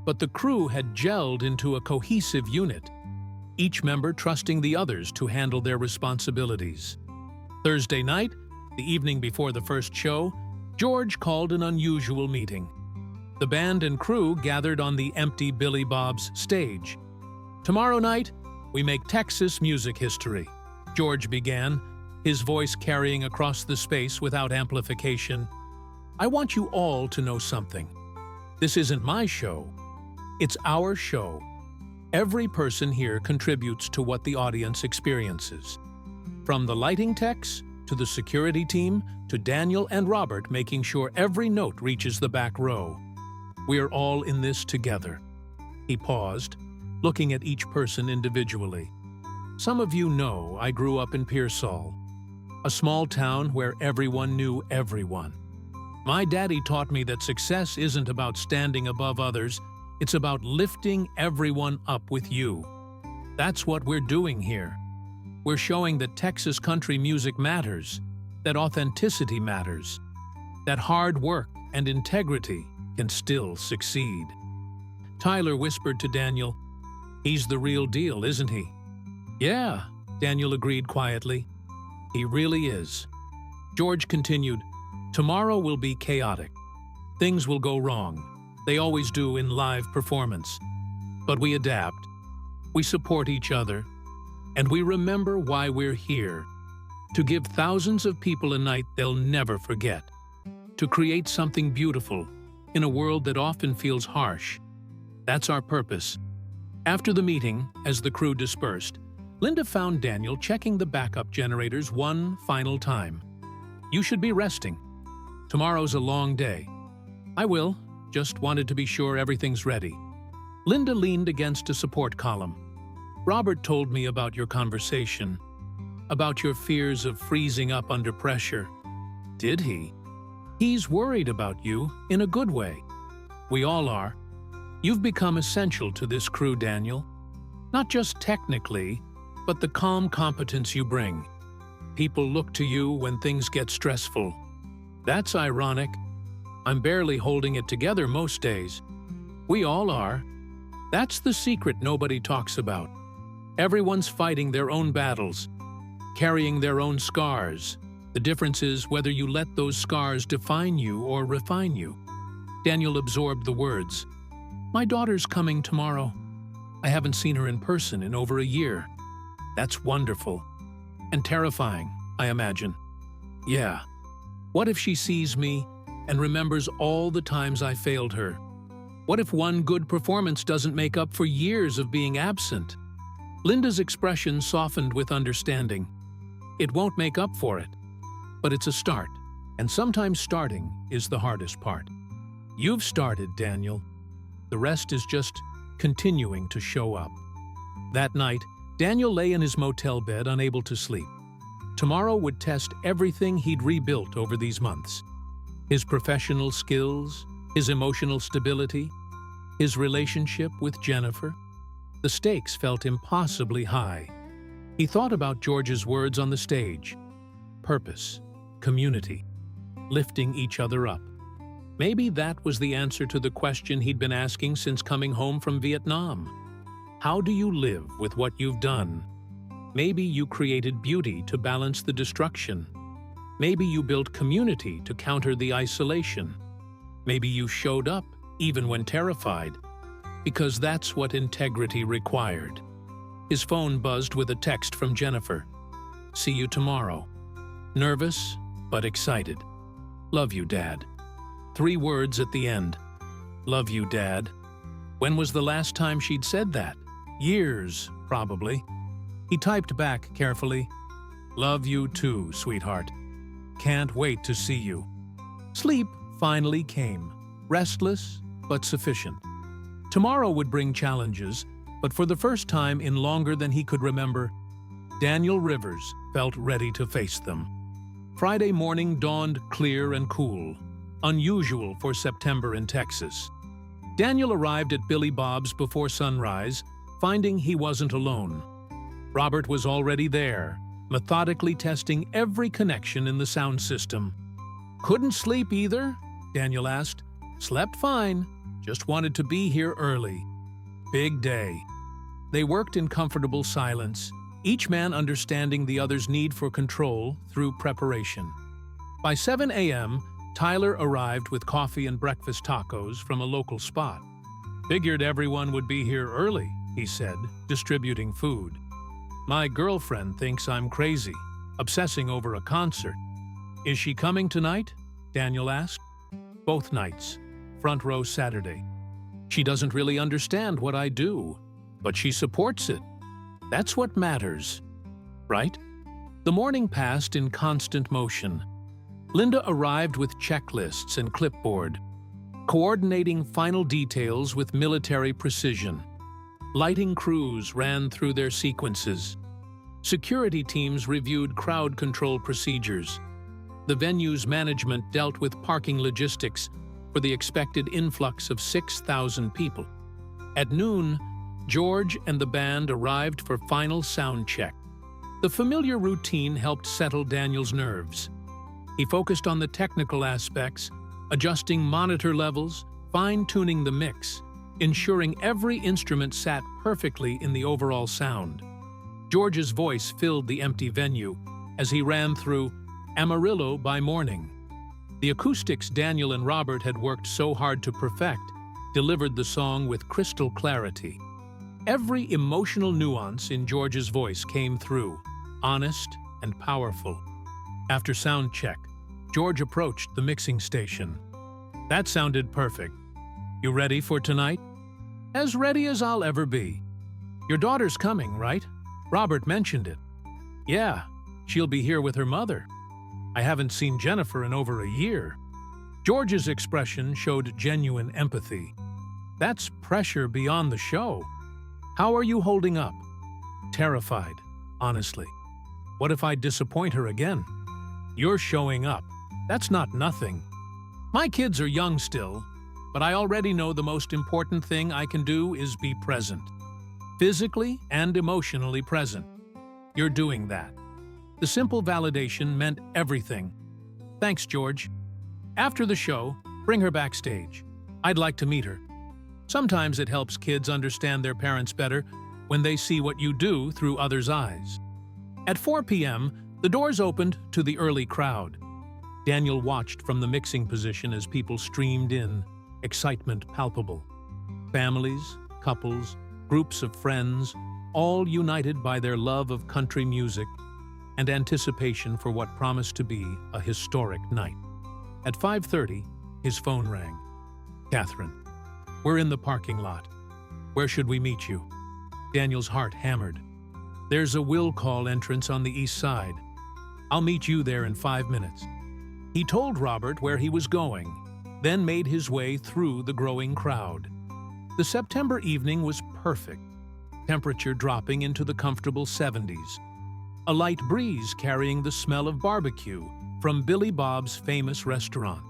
[SPEAKER 1] But the crew had gelled into a cohesive unit, each member trusting the others to handle their responsibilities. Thursday night, the evening before the first show, George called an unusual meeting. The band and crew gathered on the empty Billy Bob's stage. Tomorrow night, we make Texas music history, George began, his voice carrying across the space without amplification. I want you all to know something. This isn't my show. It's our show. Every person here contributes to what the audience experiences. From the lighting techs, to the security team, to Daniel and Robert making sure every note reaches the back row. We're all in this together. He paused, looking at each person individually. Some of you know I grew up in Pearsall, a small town where everyone knew everyone. My daddy taught me that success isn't about standing above others, it's about lifting everyone up with you. That's what we're doing here. We're showing that Texas country music matters, that authenticity matters, that hard work and integrity can still succeed. Tyler whispered to Daniel, "He's the real deal, isn't he?" "Yeah," Daniel agreed quietly. "He really is." George continued, "Tomorrow will be chaotic. Things will go wrong. They always do in live performance. But we adapt, we support each other, and we remember why we're here. To give thousands of people a night they'll never forget. To create something beautiful in a world that often feels harsh. That's our purpose. After the meeting, as the crew dispersed, Linda found Daniel checking the backup generators one final time. "You should be resting. Tomorrow's a long day." "I will. Just wanted to be sure everything's ready." Linda leaned against a support column. "Robert told me about your conversation, about your fears of freezing up under pressure." "Did he?" "He's worried about you in a good way. We all are. You've become essential to this crew, Daniel. Not just technically, but the calm competence you bring. People look to you when things get stressful." "That's ironic. I'm barely holding it together most days." "We all are. That's the secret nobody talks about. Everyone's fighting their own battles, carrying their own scars. The difference is whether you let those scars define you or refine you." Daniel absorbed the words. "My daughter's coming tomorrow. I haven't seen her in person in over a year." "That's wonderful. And terrifying, I imagine." "Yeah. What if she sees me and remembers all the times I failed her? What if one good performance doesn't make up for years of being absent?" Linda's expression softened with understanding. "It won't make up for it, but it's a start, and sometimes starting is the hardest part. You've started, Daniel. The rest is just continuing to show up." That night, Daniel lay in his motel bed, unable to sleep. Tomorrow would test everything he'd rebuilt over these months. His professional skills, his emotional stability, his relationship with Jennifer. The stakes felt impossibly high. He thought about George's words on the stage. Purpose, community, lifting each other up. Maybe that was the answer to the question he'd been asking since coming home from Vietnam. How do you live with what you've done? Maybe you created beauty to balance the destruction. Maybe you built community to counter the isolation. Maybe you showed up even when terrified, because that's what integrity required. His phone buzzed with a text from Jennifer. "See you tomorrow. Nervous, but excited. Love you, Dad." 3 words at the end. "Love you, Dad." When was the last time she'd said that? Years, probably. He typed back carefully. "Love you too, sweetheart. Can't wait to see you." Sleep finally came, restless but sufficient. Tomorrow would bring challenges, but for the first time in longer than he could remember, Daniel Rivers felt ready to face them. Friday morning dawned clear and cool, unusual for September in Texas. Daniel arrived at Billy Bob's before sunrise, finding he wasn't alone. Robert was already there, methodically testing every connection in the sound system. "Couldn't sleep either?" Daniel asked. "Slept fine, just wanted to be here early." Big day. They worked in comfortable silence, each man understanding the other's need for control through preparation. By 7 a.m., Tyler arrived with coffee and breakfast tacos from a local spot. "Figured everyone would be here early," he said, distributing food. "My girlfriend thinks I'm crazy, obsessing over a concert." "Is she coming tonight?" Daniel asked. "Both nights. Front row Saturday. She doesn't really understand what I do, but she supports it. That's what matters, right?" The morning passed in constant motion. Linda arrived with checklists and clipboard, coordinating final details with military precision. Lighting crews ran through their sequences. Security teams reviewed crowd control procedures. The venue's management dealt with parking logistics for the expected influx of 6,000 people. At noon, George and the band arrived for final sound check. The familiar routine helped settle Daniel's nerves. He focused on the technical aspects, adjusting monitor levels, fine-tuning the mix, ensuring every instrument sat perfectly in the overall sound. George's voice filled the empty venue as he ran through Amarillo by Morning. The acoustics Daniel and Robert had worked so hard to perfect delivered the song with crystal clarity. Every emotional nuance in George's voice came through, honest and powerful. After sound check, George approached the mixing station. "That sounded perfect. You ready for tonight?" "As ready as I'll ever be." "Your daughter's coming, right? Robert mentioned it." "Yeah, she'll be here with her mother. I haven't seen Jennifer in over a year." George's expression showed genuine empathy. "That's pressure beyond the show. How are you holding up?" "Terrified, honestly. What if I disappoint her again?" "You're showing up. That's not nothing. My kids are young still, but I already know the most important thing I can do is be present. Physically and emotionally present. You're doing that." The simple validation meant everything. "Thanks, George. After the show, bring her backstage. I'd like to meet her." Sometimes it helps kids understand their parents better when they see what you do through others' eyes. At 4 p.m., the doors opened to the early crowd. Daniel watched from the mixing position as people streamed in, excitement palpable. Families, couples, groups of friends, all united by their love of country music and anticipation for what promised to be a historic night. At 5:30, his phone rang. "Catherine, we're in the parking lot. Where should we meet you?" Daniel's heart hammered. "There's a will call entrance on the east side. I'll meet you there in 5 minutes." He told Robert where he was going, then made his way through the growing crowd. The September evening was perfect, temperature dropping into the comfortable 70s. A light breeze carrying the smell of barbecue from Billy Bob's famous restaurant.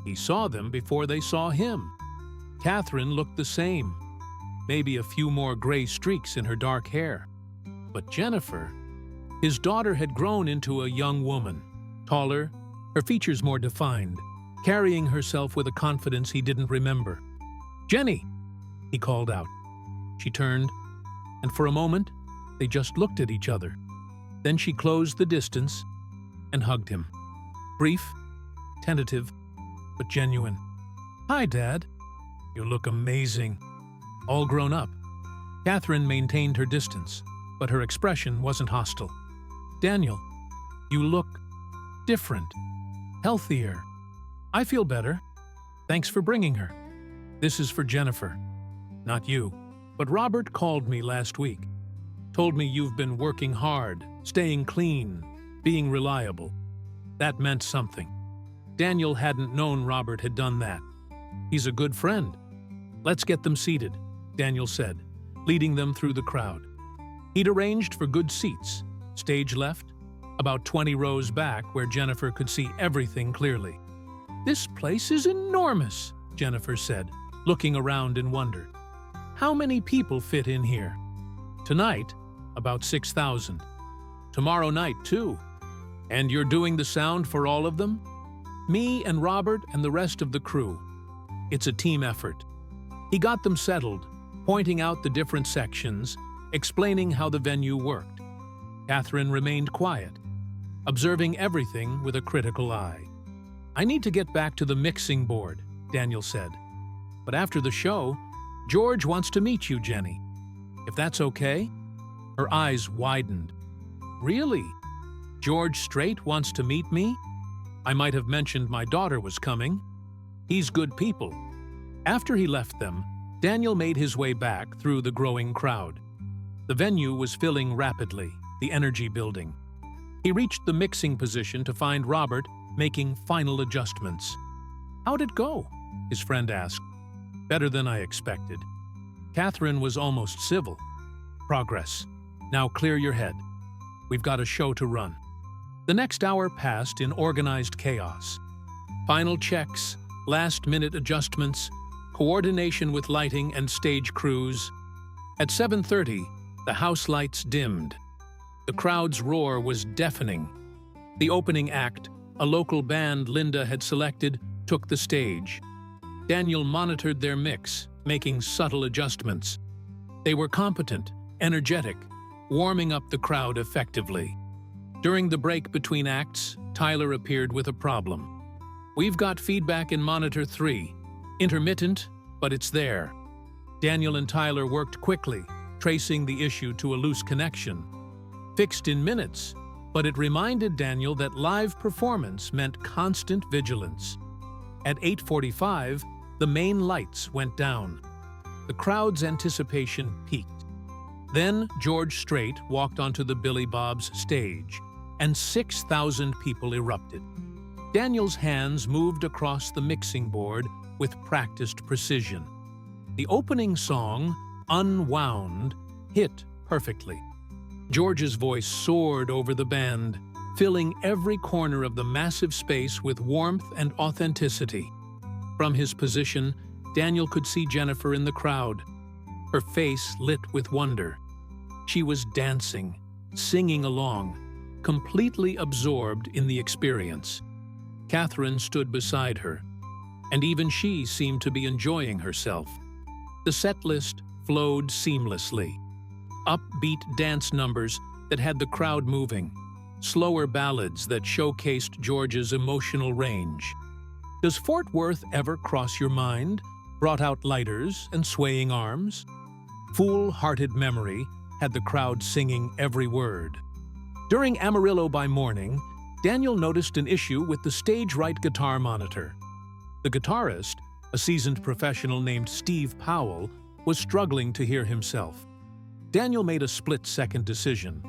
[SPEAKER 1] He saw them before they saw him. Catherine looked the same, maybe a few more gray streaks in her dark hair. But Jennifer, his daughter, had grown into a young woman, taller, her features more defined, carrying herself with a confidence he didn't remember. "Jenny!" he called out. She turned, and for a moment, they just looked at each other. Then she closed the distance and hugged him. Brief, tentative, but genuine. "Hi, Dad. You look amazing. All grown up." Catherine maintained her distance, but her expression wasn't hostile. "Daniel, you look different, healthier." "I feel better. Thanks for bringing her. This is for Jennifer, not you. But Robert called me last week. Told me you've been working hard, staying clean, being reliable." That meant something. Daniel hadn't known Robert had done that. "He's a good friend." "Let's get them seated," Daniel said, leading them through the crowd. He'd arranged for good seats, stage left, about 20 rows back where Jennifer could see everything clearly. "This place is enormous," Jennifer said, looking around in wonder. "How many people fit in here?" "Tonight, about 6,000. Tomorrow night, too." "And you're doing the sound for all of them?" "Me and Robert and the rest of the crew. It's a team effort." He got them settled, pointing out the different sections, explaining how the venue worked. Catherine remained quiet, observing everything with a critical eye. "I need to get back to the mixing board," Daniel said. "But after the show, George wants to meet you, Jenny. If that's okay?" Her eyes widened. "Really? George Strait wants to meet me? I might have mentioned my daughter was coming. He's good people." After he left them, Daniel made his way back through the growing crowd. The venue was filling rapidly, the energy building. He reached the mixing position to find Robert making final adjustments. "How'd it go?" his friend asked. "Better than I expected." Catherine was almost civil. "Progress. Now clear your head. We've got a show to run." The next hour passed in organized chaos. Final checks, last-minute adjustments, coordination with lighting and stage crews. At 7:30, the house lights dimmed. The crowd's roar was deafening. The opening act, a local band Linda had selected, took the stage. Daniel monitored their mix, making subtle adjustments. They were competent, energetic, warming up the crowd effectively. During the break between acts, Tyler appeared with a problem. "We've got feedback in monitor 3. Intermittent, but it's there. Daniel and Tyler worked quickly, tracing the issue to a loose connection. Fixed in minutes, but it reminded Daniel that live performance meant constant vigilance. At 8:45, the main lights went down. The crowd's anticipation peaked. Then George Strait walked onto the Billy Bob's stage, and 6,000 people erupted. Daniel's hands moved across the mixing board with practiced precision. The opening song, Unwound, hit perfectly. George's voice soared over the band, filling every corner of the massive space with warmth and authenticity. From his position, Daniel could see Jennifer in the crowd, her face lit with wonder. She was dancing, singing along, completely absorbed in the experience. Catherine stood beside her, and even she seemed to be enjoying herself. The set list flowed seamlessly. Upbeat dance numbers that had the crowd moving, slower ballads that showcased George's emotional range. Does Fort Worth ever cross your mind? Brought out lighters and swaying arms. Fool-Hearted Memory had the crowd singing every word. During Amarillo by Morning, Daniel noticed an issue with the stage-right guitar monitor. The guitarist, a seasoned professional named Steve Powell, was struggling to hear himself. Daniel made a split-second decision,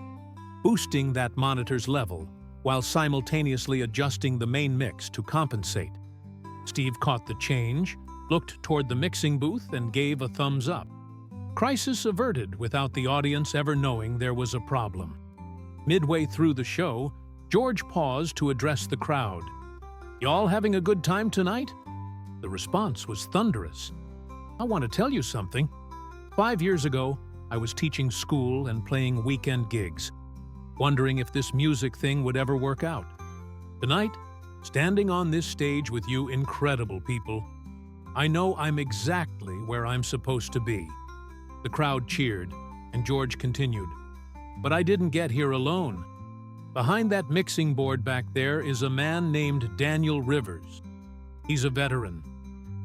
[SPEAKER 1] boosting that monitor's level while simultaneously adjusting the main mix to compensate. Steve caught the change, looked toward the mixing booth, and gave a thumbs up. Crisis averted without the audience ever knowing there was a problem. Midway through the show, George paused to address the crowd. "Y'all having a good time tonight?" The response was thunderous. "I want to tell you something. 5 years ago, I was teaching school and playing weekend gigs, wondering if this music thing would ever work out. Tonight, standing on this stage with you incredible people, I know I'm exactly where I'm supposed to be." The crowd cheered, and George continued, "But I didn't get here alone. Behind that mixing board back there is a man named Daniel Rivers. He's a veteran,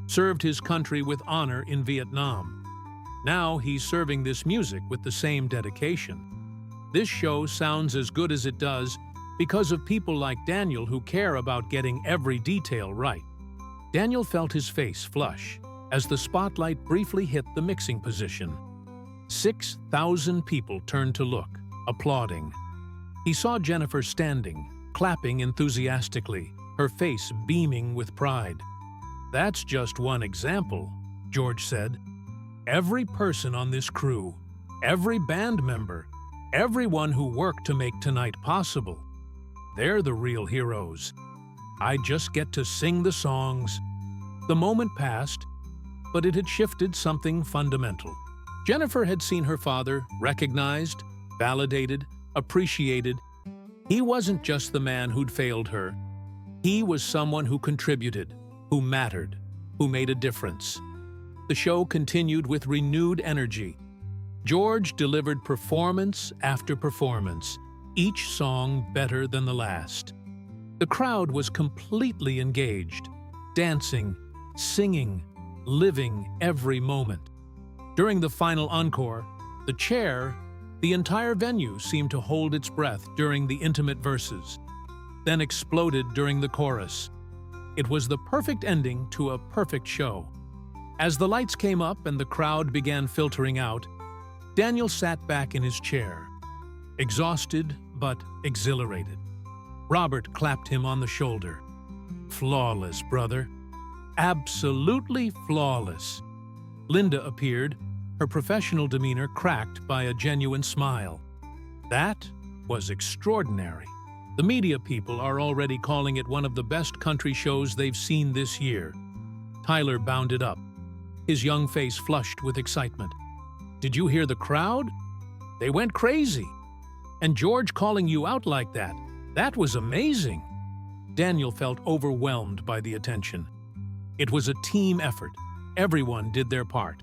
[SPEAKER 1] served his country with honor in Vietnam. Now he's serving this music with the same dedication. This show sounds as good as it does because of people like Daniel who care about getting every detail right." Daniel felt his face flush as the spotlight briefly hit the mixing position. 6,000 people turned to look, applauding. He saw Jennifer standing, clapping enthusiastically, her face beaming with pride. "That's just one example," George said. "Every person on this crew, every band member, everyone who worked to make tonight possible, they're the real heroes. I just get to sing the songs." The moment passed, but it had shifted something fundamental. Jennifer had seen her father recognized, validated, appreciated. He wasn't just the man who'd failed her. He was someone who contributed, who mattered, who made a difference. The show continued with renewed energy. George delivered performance after performance, each song better than the last. The crowd was completely engaged, dancing, singing, living every moment. During the final encore, the entire venue seemed to hold its breath during the intimate verses, then exploded during the chorus. It was the perfect ending to a perfect show. As the lights came up and the crowd began filtering out, Daniel sat back in his chair, exhausted but exhilarated. Robert clapped him on the shoulder. "Flawless, brother. Absolutely flawless." Linda appeared, her professional demeanor cracked by a genuine smile. "That was extraordinary. The media people are already calling it one of the best country shows they've seen this year." Tyler bounded up, his young face flushed with excitement. "Did you hear the crowd? They went crazy. And George calling you out like that was amazing." Daniel felt overwhelmed by the attention. It was a team effort. Everyone did their part.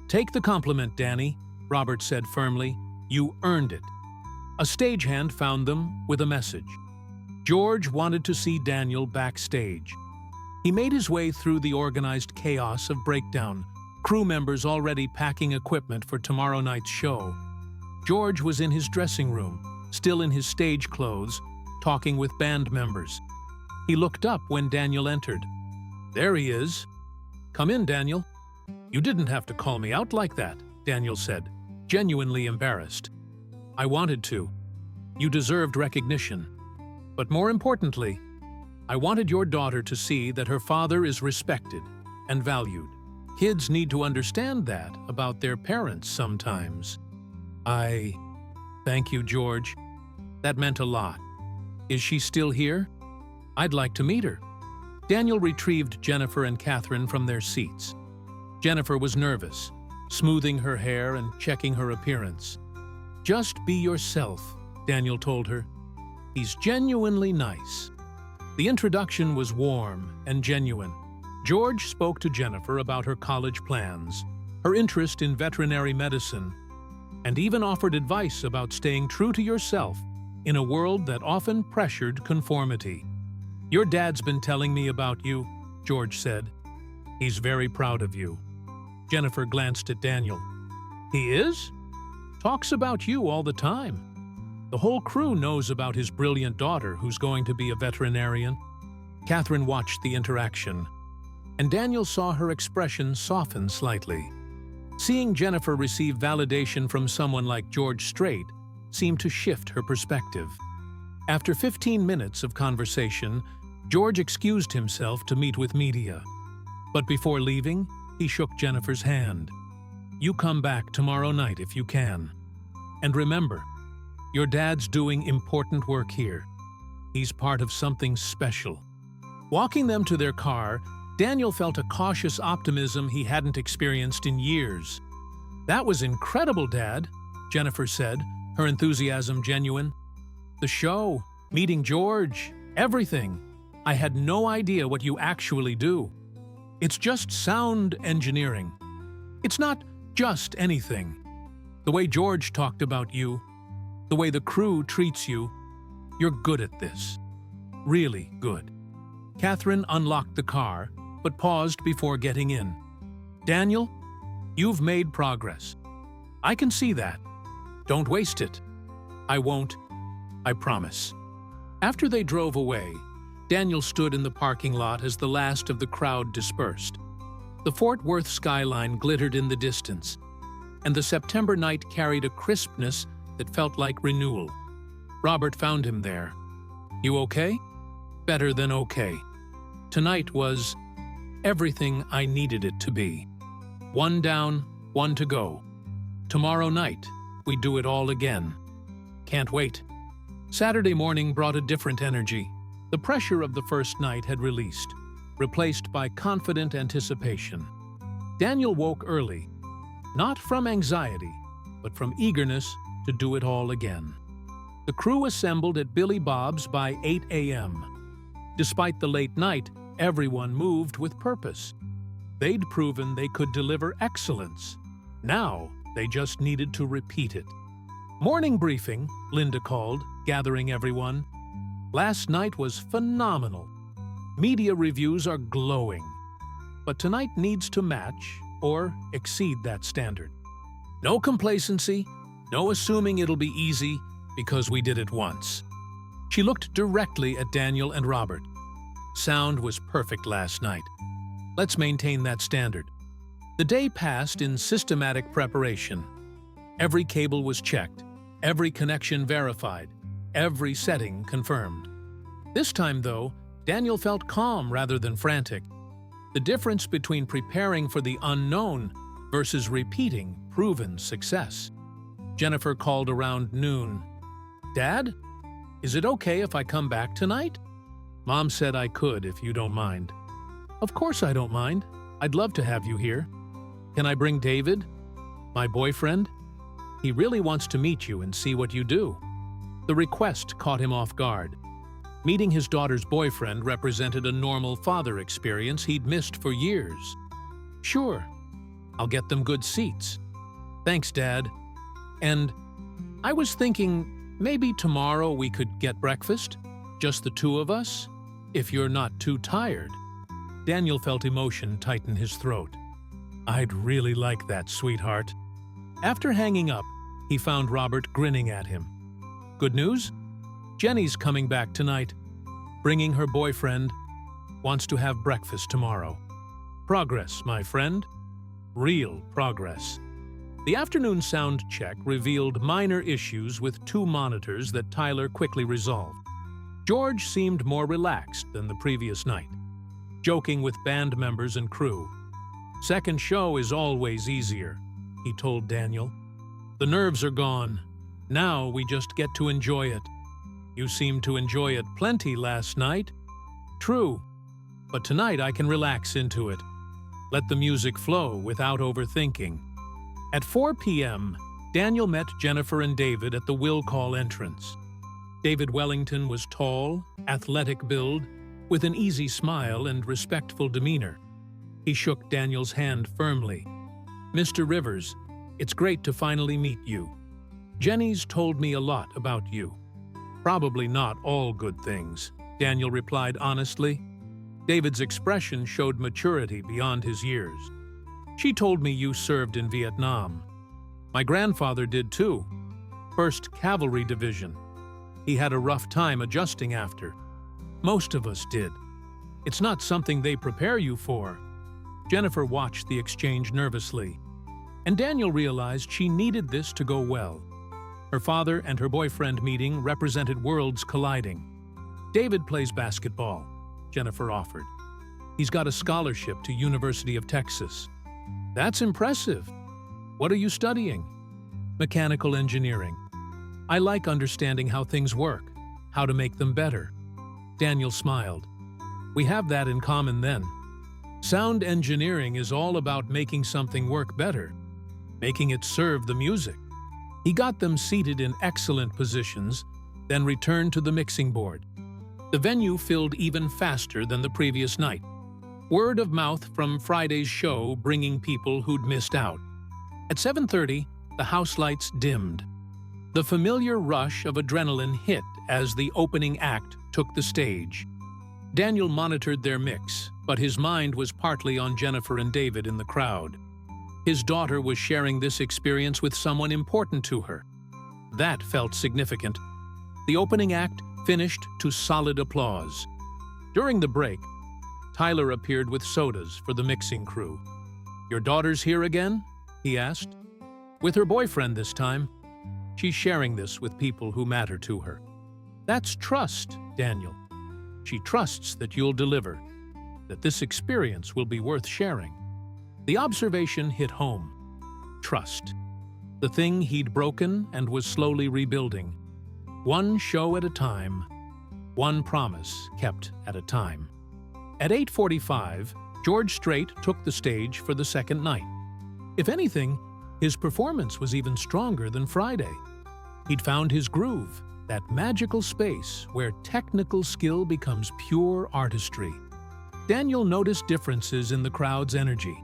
[SPEAKER 1] "Take the compliment, Danny," Robert said firmly. "You earned it." A stagehand found them with a message. George wanted to see Daniel backstage. He made his way through the organized chaos of breakdown, crew members already packing equipment for tomorrow night's show. George was in his dressing room, still in his stage clothes, talking with band members. He looked up when Daniel entered. "There he is. Come in, Daniel." "You didn't have to call me out like that," Daniel said, genuinely embarrassed. "I wanted to. You deserved recognition. But more importantly, I wanted your daughter to see that her father is respected and valued. Kids need to understand that about their parents sometimes." Thank you, George. That meant a lot. Is she still here? I'd like to meet her." Daniel retrieved Jennifer and Catherine from their seats. Jennifer was nervous, smoothing her hair and checking her appearance. "Just be yourself," Daniel told her. "He's genuinely nice." The introduction was warm and genuine. George spoke to Jennifer about her college plans, her interest in veterinary medicine, and even offered advice about staying true to yourself in a world that often pressured conformity. "Your dad's been telling me about you," George said. "He's very proud of you." Jennifer glanced at Daniel. "He is? Talks about you all the time. The whole crew knows about his brilliant daughter who's going to be a veterinarian." Catherine watched the interaction, and Daniel saw her expression soften slightly. Seeing Jennifer receive validation from someone like George Strait seemed to shift her perspective. After 15 minutes of conversation, George excused himself to meet with media. But before leaving, he shook Jennifer's hand. "You come back tomorrow night if you can. And remember, your dad's doing important work here. He's part of something special." Walking them to their car, Daniel felt a cautious optimism he hadn't experienced in years. "That was incredible, Dad," Jennifer said, her enthusiasm genuine. "The show, meeting George, everything. I had no idea what you actually do. It's just sound engineering. It's not just anything. The way George talked about you, the way the crew treats you, you're good at this. Really good." Catherine unlocked the car, but paused before getting in. "Daniel, you've made progress. I can see that. Don't waste it." "I won't. I promise." After they drove away, Daniel stood in the parking lot as the last of the crowd dispersed. The Fort Worth skyline glittered in the distance, and the September night carried a crispness that felt like renewal. Robert found him there. "You okay?" "Better than okay. Tonight was everything I needed it to be. One down, one to go. Tomorrow night, we do it all again. Can't wait." Saturday morning brought a different energy. The pressure of the first night had released, replaced by confident anticipation. Daniel woke early, not from anxiety, but from eagerness to do it all again. The crew assembled at Billy Bob's by 8 a.m. Despite the late night, everyone moved with purpose. They'd proven they could deliver excellence. Now, they just needed to repeat it. "Morning briefing," Linda called, gathering everyone. "Last night was phenomenal. Media reviews are glowing. But tonight needs to match or exceed that standard. No complacency, no assuming it'll be easy because we did it once." She looked directly at Daniel and Robert. "Sound was perfect last night. Let's maintain that standard." The day passed in systematic preparation. Every cable was checked, every connection verified, every setting confirmed. This time, though, Daniel felt calm rather than frantic. The difference between preparing for the unknown versus repeating proven success. Jennifer called around noon. "Dad, is it okay if I come back tonight?" "Mom said I could if you don't mind." "Of course I don't mind. I'd love to have you here. Can I bring David, my boyfriend? He really wants to meet you and see what you do." The request caught him off guard. Meeting his daughter's boyfriend represented a normal father experience he'd missed for years. "Sure, I'll get them good seats." "Thanks, Dad. And I was thinking maybe tomorrow we could get breakfast? Just the two of us? If you're not too tired." Daniel felt emotion tighten his throat. I'd really like that, sweetheart. After hanging up, he found Robert grinning at him. Good news? Jenny's coming back tonight, bringing her boyfriend, wants to have breakfast tomorrow. Progress, my friend. Real progress. The afternoon sound check revealed minor issues with 2 monitors that Tyler quickly resolved. George seemed more relaxed than the previous night, joking with band members and crew. Second show is always easier, he told Daniel. The nerves are gone. Now we just get to enjoy it. You seemed to enjoy it plenty last night. True, but tonight I can relax into it. Let the music flow without overthinking. At 4 p.m., Daniel met Jennifer and David at the will call entrance. David Wellington was tall, athletic build, with an easy smile and respectful demeanor. He shook Daniel's hand firmly. Mr. Rivers, it's great to finally meet you. Jenny's told me a lot about you. Probably not all good things, Daniel replied honestly. David's expression showed maturity beyond his years. She told me you served in Vietnam. My grandfather did too. 1st Cavalry Division. He had a rough time adjusting after. Most of us did. It's not something they prepare you for. Jennifer watched the exchange nervously, and Daniel realized she needed this to go well. Her father and her boyfriend meeting represented worlds colliding. David plays basketball, Jennifer offered. He's got a scholarship to University of Texas. That's impressive. What are you studying? Mechanical engineering. I like understanding how things work, how to make them better. Daniel smiled. We have that in common then. Sound engineering is all about making something work better, making it serve the music. He got them seated in excellent positions, then returned to the mixing board. The venue filled even faster than the previous night. Word of mouth from Friday's show bringing people who'd missed out. At 7:30, the house lights dimmed. The familiar rush of adrenaline hit as the opening act took the stage. Daniel monitored their mix, but his mind was partly on Jennifer and David in the crowd. His daughter was sharing this experience with someone important to her. That felt significant. The opening act finished to solid applause. During the break, Tyler appeared with sodas for the mixing crew. Your daughter's here again? He asked. With her boyfriend this time. She's sharing this with people who matter to her. That's trust, Daniel. She trusts that you'll deliver, that this experience will be worth sharing. The observation hit home. Trust. The thing he'd broken and was slowly rebuilding. One show at a time, one promise kept at a time. At 8:45, George Strait took the stage for the second night. If anything, his performance was even stronger than Friday. He'd found his groove, that magical space where technical skill becomes pure artistry. Daniel noticed differences in the crowd's energy.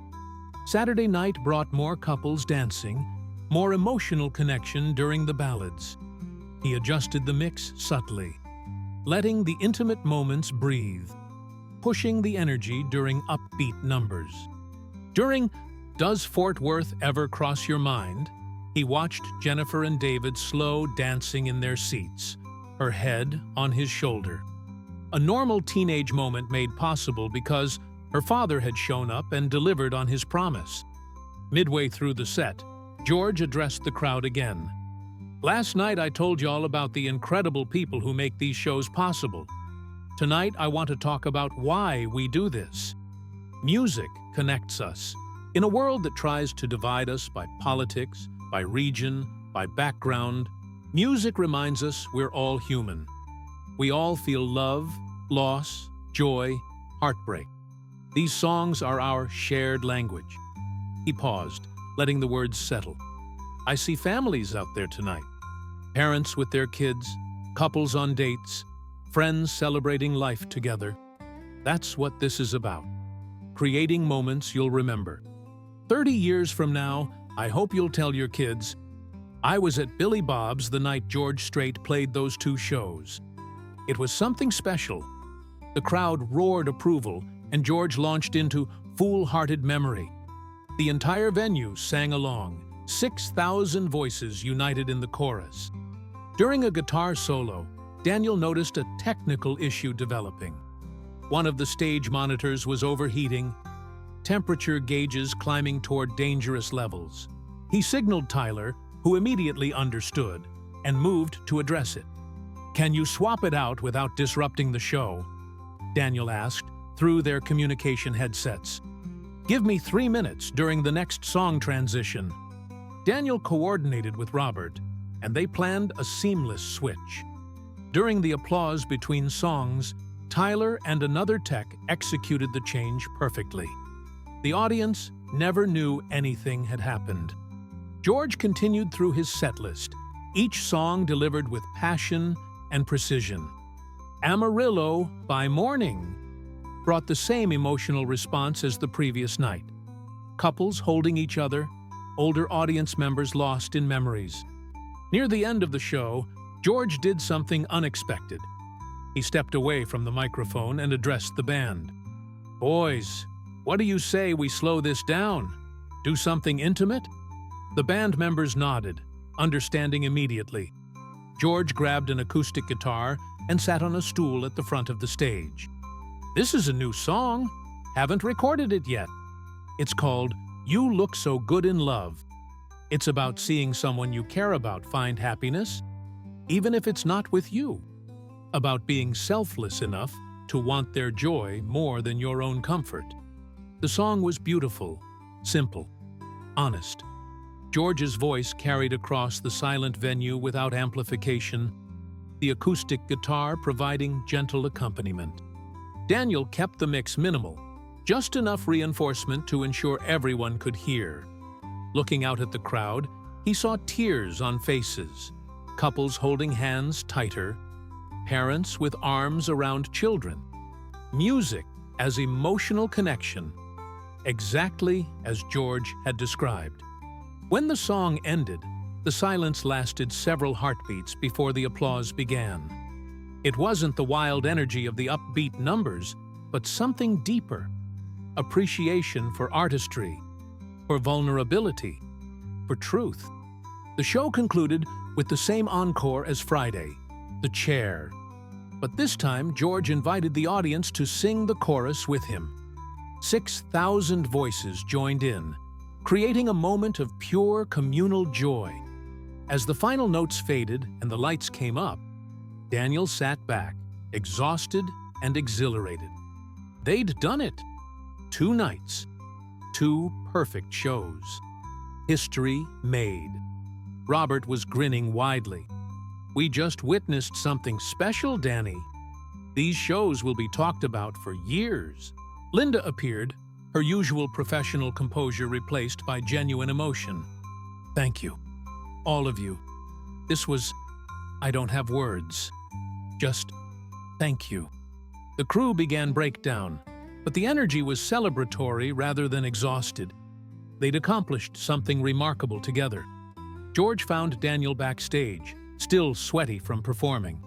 [SPEAKER 1] Saturday night brought more couples dancing, more emotional connection during the ballads. He adjusted the mix subtly, letting the intimate moments breathe, pushing the energy during upbeat numbers. During Does Fort Worth Ever Cross Your Mind? He watched Jennifer and David slow dancing in their seats, her head on his shoulder. A normal teenage moment made possible because her father had shown up and delivered on his promise. Midway through the set, George addressed the crowd again. Last night I told you all about the incredible people who make these shows possible. Tonight I want to talk about why we do this. Music connects us. In a world that tries to divide us by politics, by region, by background, music reminds us we're all human. We all feel love, loss, joy, heartbreak. These songs are our shared language. He paused, letting the words settle. I see families out there tonight. Parents with their kids, couples on dates, friends celebrating life together. That's what this is about. Creating moments you'll remember. 30 years from now, I hope you'll tell your kids, I was at Billy Bob's the night George Strait played those two shows. It was something special. The crowd roared approval, and George launched into foolhardy memory. The entire venue sang along, 6,000 voices united in the chorus. During a guitar solo, Daniel noticed a technical issue developing. One of the stage monitors was overheating, temperature gauges climbing toward dangerous levels. He signaled Tyler, who immediately understood, and moved to address it. "Can you swap it out without disrupting the show?" Daniel asked, through their communication headsets. "Give me 3 minutes during the next song transition." Daniel coordinated with Robert, and they planned a seamless switch. During the applause between songs, Tyler and another tech executed the change perfectly. The audience never knew anything had happened. George continued through his set list, each song delivered with passion and precision. "Amarillo" by Morning brought the same emotional response as the previous night. Couples holding each other, older audience members lost in memories. Near the end of the show, George did something unexpected. He stepped away from the microphone and addressed the band. "Boys, what do you say we slow this down? Do something intimate?" The band members nodded, understanding immediately. George grabbed an acoustic guitar and sat on a stool at the front of the stage. "This is a new song. Haven't recorded it yet. It's called You Look So Good in Love. It's about seeing someone you care about find happiness, even if it's not with you. About being selfless enough to want their joy more than your own comfort." The song was beautiful, simple, honest. George's voice carried across the silent venue without amplification, the acoustic guitar providing gentle accompaniment. Daniel kept the mix minimal, just enough reinforcement to ensure everyone could hear. Looking out at the crowd, he saw tears on faces, couples holding hands tighter, parents with arms around children. Music as emotional connection, exactly as George had described. When the song ended, the silence lasted several heartbeats before the applause began. It wasn't the wild energy of the upbeat numbers, but something deeper. Appreciation for artistry, for vulnerability, for truth. The show concluded with the same encore as Friday, The Chair. But this time, George invited the audience to sing the chorus with him. 6,000 voices joined in, creating a moment of pure communal joy. As the final notes faded and the lights came up, Daniel sat back, exhausted and exhilarated. They'd done it. 2 nights, 2 perfect shows. History made. Robert was grinning widely. "We just witnessed something special, Danny. These shows will be talked about for years." Linda appeared, her usual professional composure replaced by genuine emotion. "Thank you, all of you. This was... I don't have words. Just thank you." The crew began breakdown, but the energy was celebratory rather than exhausted. They'd accomplished something remarkable together. George found Daniel backstage, still sweaty from performing.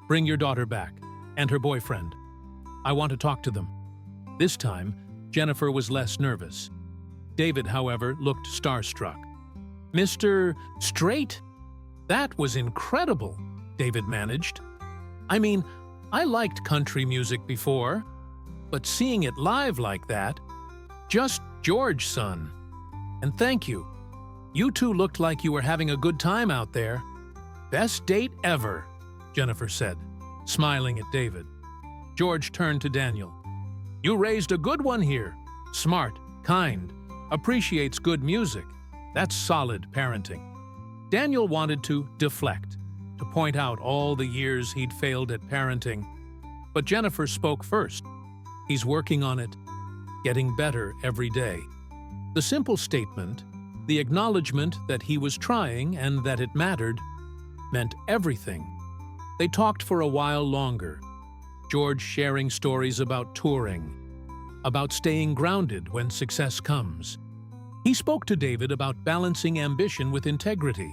[SPEAKER 1] "Bring your daughter back, and her boyfriend. I want to talk to them." This time, Jennifer was less nervous. David, however, looked starstruck. "Mr. Strait? That was incredible," David managed. "I mean, I liked country music before, but seeing it live like that, just George, son. And thank you. You two looked like you were having a good time out there." "Best date ever," Jennifer said, smiling at David. George turned to Daniel. "You raised a good one here. Smart, kind, appreciates good music. That's solid parenting." Daniel wanted to deflect, to point out all the years he'd failed at parenting. But Jennifer spoke first. "He's working on it, getting better every day." The simple statement, the acknowledgement that he was trying and that it mattered, meant everything. They talked for a while longer, George sharing stories about touring, about staying grounded when success comes. He spoke to David about balancing ambition with integrity,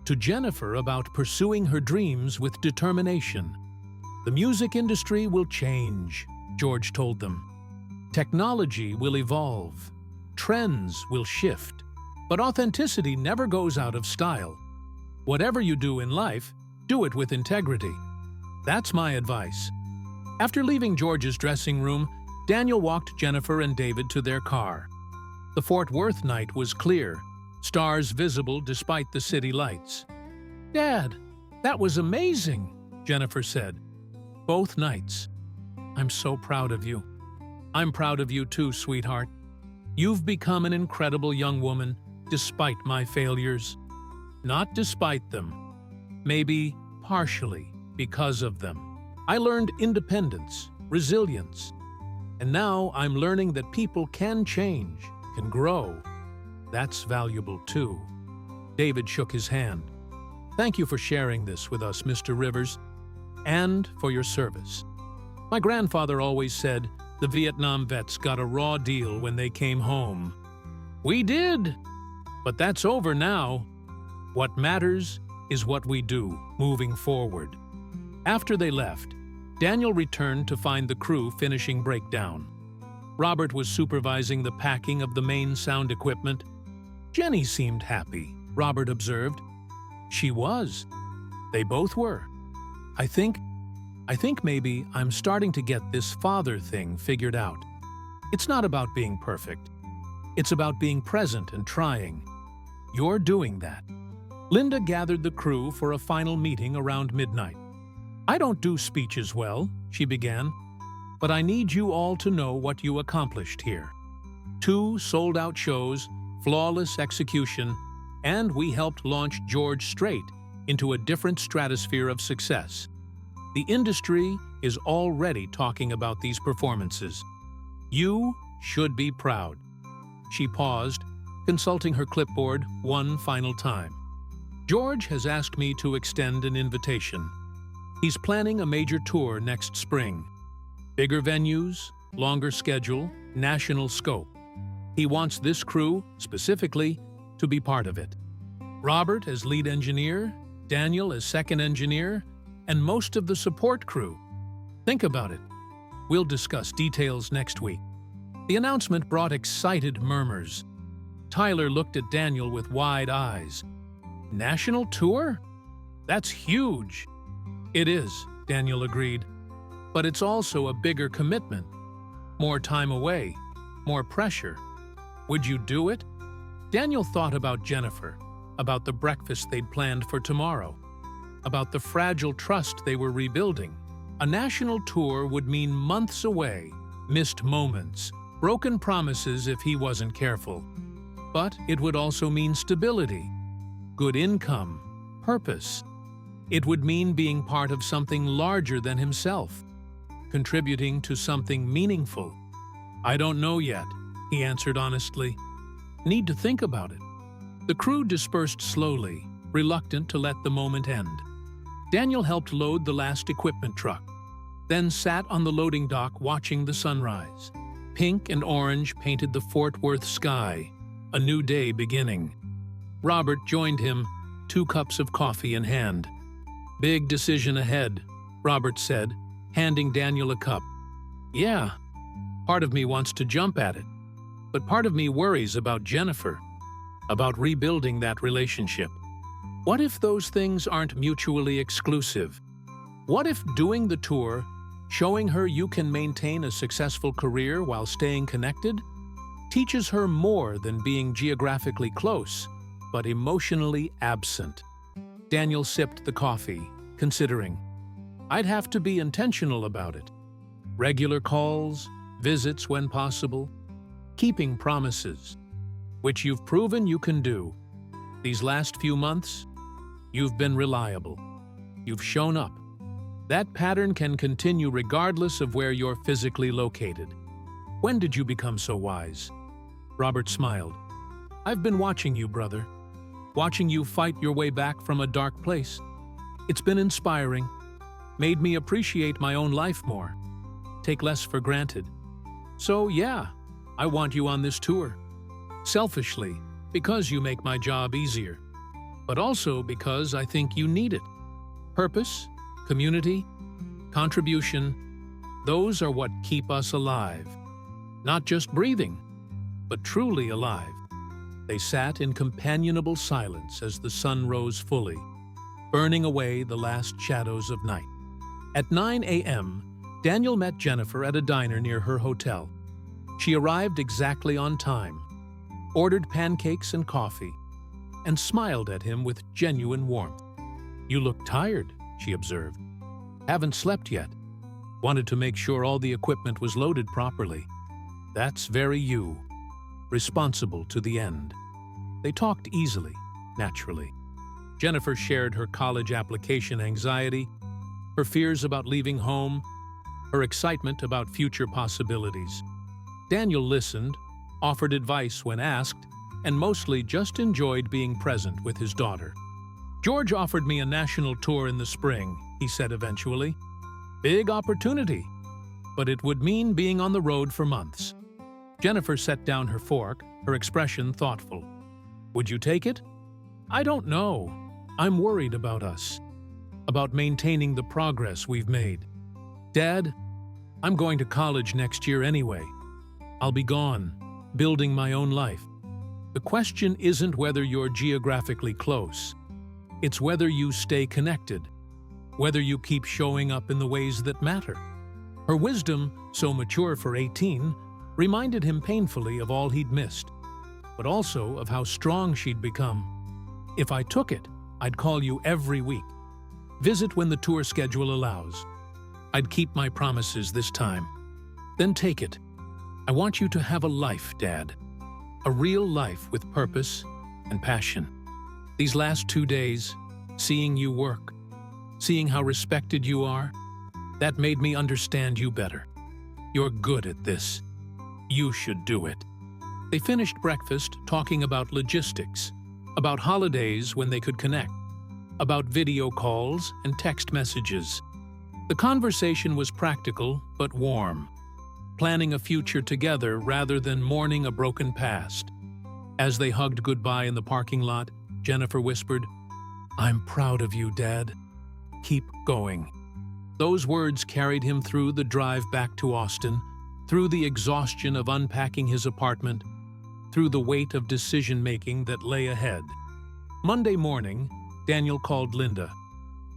[SPEAKER 1] to Jennifer about pursuing her dreams with determination. "The music industry will change," George told them. "Technology will evolve. Trends will shift, but authenticity never goes out of style. Whatever you do in life, do it with integrity. That's my advice. After leaving George's dressing room, Daniel walked Jennifer and David to their car. The Fort Worth night was clear, stars visible despite the city lights. "Dad, that was amazing," Jennifer said. "Both nights. I'm so proud of you." "I'm proud of you too, sweetheart. You've become an incredible young woman, despite my failures." "Not despite them. Maybe partially because of them. I learned independence, resilience. And now I'm learning that people can change, can grow. That's valuable too." David shook his hand. "Thank you for sharing this with us, Mr. Rivers, and for your service. My grandfather always said the Vietnam vets got a raw deal when they came home. We did, but that's over now. What matters is what we do moving forward." After they left, Daniel returned to find the crew finishing breakdown. Robert was supervising the packing of the main sound equipment. "Jenny seemed happy," Robert observed. "She was. They both were. I think maybe I'm starting to get this father thing figured out. It's not about being perfect. It's about being present and trying. You're doing that." Linda gathered the crew for a final meeting around midnight. "I don't do speeches well," she began, "but I need you all to know what you accomplished here. 2 sold-out shows, flawless execution, and we helped launch Strait into a different stratosphere of success. The industry is already talking about these performances. You should be proud." She paused, consulting her clipboard one final time. "George has asked me to extend an invitation. He's planning a major tour next spring. Bigger venues, longer schedule, national scope. He wants this crew, specifically, to be part of it. Robert as lead engineer, Daniel as second engineer, and most of the support crew. Think about it. We'll discuss details next week." The announcement brought excited murmurs. Tyler looked at Daniel with wide eyes. "National tour? That's huge." "It is," Daniel agreed. "But it's also a bigger commitment. More time away, more pressure. Would you do it?" Daniel thought about Jennifer, about the breakfast they'd planned for tomorrow, about the fragile trust they were rebuilding. A national tour would mean months away, missed moments, broken promises if he wasn't careful. But it would also mean stability, good income, purpose. It would mean being part of something larger than himself, contributing to something meaningful. "I don't know yet," he answered honestly. "Need to think about it." The crew dispersed slowly, reluctant to let the moment end. Daniel helped load the last equipment truck, then sat on the loading dock watching the sunrise. Pink and orange painted the Fort Worth sky, a new day beginning. Robert joined him, 2 cups of coffee in hand. "Big decision ahead," Robert said, handing Daniel a cup. "Yeah, part of me wants to jump at it, but part of me worries about Jennifer, about rebuilding that relationship. What if those things aren't mutually exclusive? What if doing the tour, showing her you can maintain a successful career while staying connected, teaches her more than being geographically close, but emotionally absent?" Daniel sipped the coffee, considering. "I'd have to be intentional about it. Regular calls, visits when possible, keeping promises, which you've proven you can do. These last few months, you've been reliable. You've shown up. That pattern can continue regardless of where you're physically located. When did you become so wise?" Robert smiled. "I've been watching you, brother. Watching you fight your way back from a dark place. It's been inspiring, made me appreciate my own life more, take less for granted. So yeah, I want you on this tour. Selfishly, because you make my job easier, but also because I think you need it. Purpose, community, contribution, those are what keep us alive. Not just breathing, but truly alive. They sat in companionable silence as the sun rose fully, burning away the last shadows of night. At 9 a.m., Daniel met Jennifer at a diner near her hotel. She arrived exactly on time, ordered pancakes and coffee, and smiled at him with genuine warmth. "You look tired," she observed. "Haven't slept yet. Wanted to make sure all the equipment was loaded properly." "That's very you. Responsible to the end." They talked easily, naturally. Jennifer shared her college application anxiety, her fears about leaving home, her excitement about future possibilities. Daniel listened, offered advice when asked, and mostly just enjoyed being present with his daughter. "George offered me a national tour in the spring," he said eventually. "Big opportunity, but it would mean being on the road for months." Jennifer set down her fork, her expression thoughtful. "Would you take it?" "I don't know. I'm worried about us, about maintaining the progress we've made. Dad, I'm going to college next year anyway. I'll be gone, building my own life. The question isn't whether you're geographically close. It's whether you stay connected, whether you keep showing up in the ways that matter." Her wisdom, so mature for 18, reminded him painfully of all he'd missed, but also of how strong she'd become. "If I took it, I'd call you every week. Visit when the tour schedule allows. I'd keep my promises this time. Then take it. I want you to have a life, Dad. A real life with purpose and passion." These last 2 days, seeing you work, seeing how respected you are, that made me understand you better. You're good at this. You should do it. They finished breakfast talking about logistics, about holidays when they could connect, about video calls and text messages. The conversation was practical but warm, planning a future together rather than mourning a broken past. As they hugged goodbye in the parking lot, Jennifer whispered, "I'm proud of you, Dad. Keep going." Those words carried him through the drive back to Austin, through the exhaustion of unpacking his apartment, through the weight of decision-making that lay ahead. Monday morning, Daniel called Linda.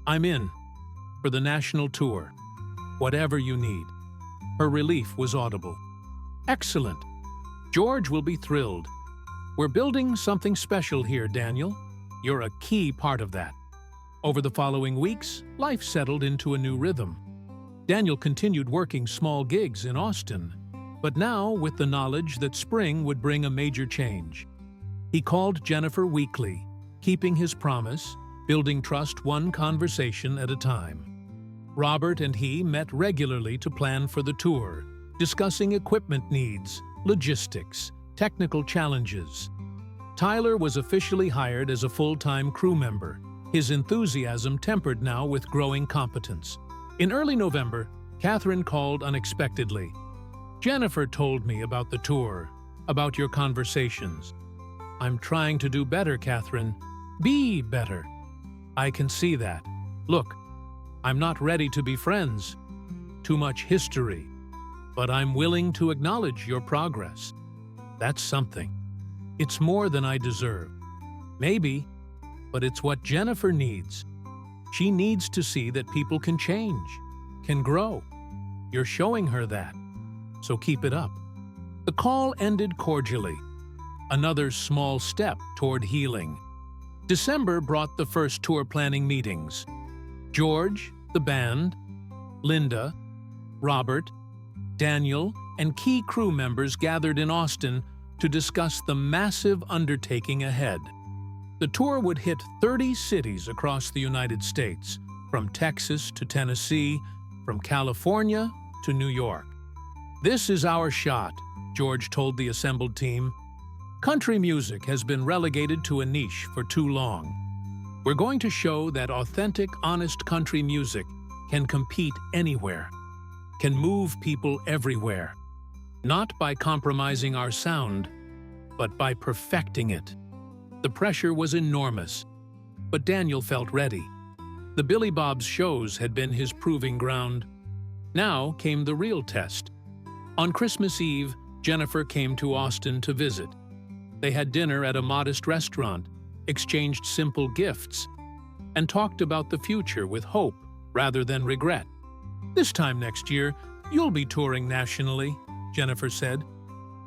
[SPEAKER 1] "I'm in for the national tour. Whatever you need." Her relief was audible. "Excellent. George will be thrilled. We're building something special here, Daniel. You're a key part of that." Over the following weeks, life settled into a new rhythm. Daniel continued working small gigs in Austin, but now with the knowledge that spring would bring a major change. He called Jennifer weekly, keeping his promise, building trust one conversation at a time. Robert and he met regularly to plan for the tour, discussing equipment needs, logistics, technical challenges. Tyler was officially hired as a full-time crew member, his enthusiasm tempered now with growing competence. In early November, Catherine called unexpectedly. "Jennifer told me about the tour, about your conversations. I'm trying to do better, Catherine. Be better. I can see that. Look, I'm not ready to be friends. Too much history. But I'm willing to acknowledge your progress. That's something. It's more than I deserve. Maybe, but it's what Jennifer needs. She needs to see that people can change, can grow. You're showing her that. So keep it up." The call ended cordially. Another small step toward healing. December brought the first tour planning meetings. George, the band, Linda, Robert, Daniel, and key crew members gathered in Austin to discuss the massive undertaking ahead. The tour would hit 30 cities across the United States, from Texas to Tennessee, from California to New York. "This is our shot," George told the assembled team. "Country music has been relegated to a niche for too long. We're going to show that authentic, honest country music can compete anywhere, can move people everywhere, not by compromising our sound, but by perfecting it." The pressure was enormous, but Daniel felt ready. The Billy Bob's shows had been his proving ground. Now came the real test. On Christmas Eve, Jennifer came to Austin to visit. They had dinner at a modest restaurant, exchanged simple gifts, and talked about the future with hope rather than regret. "This time next year, you'll be touring nationally," Jennifer said.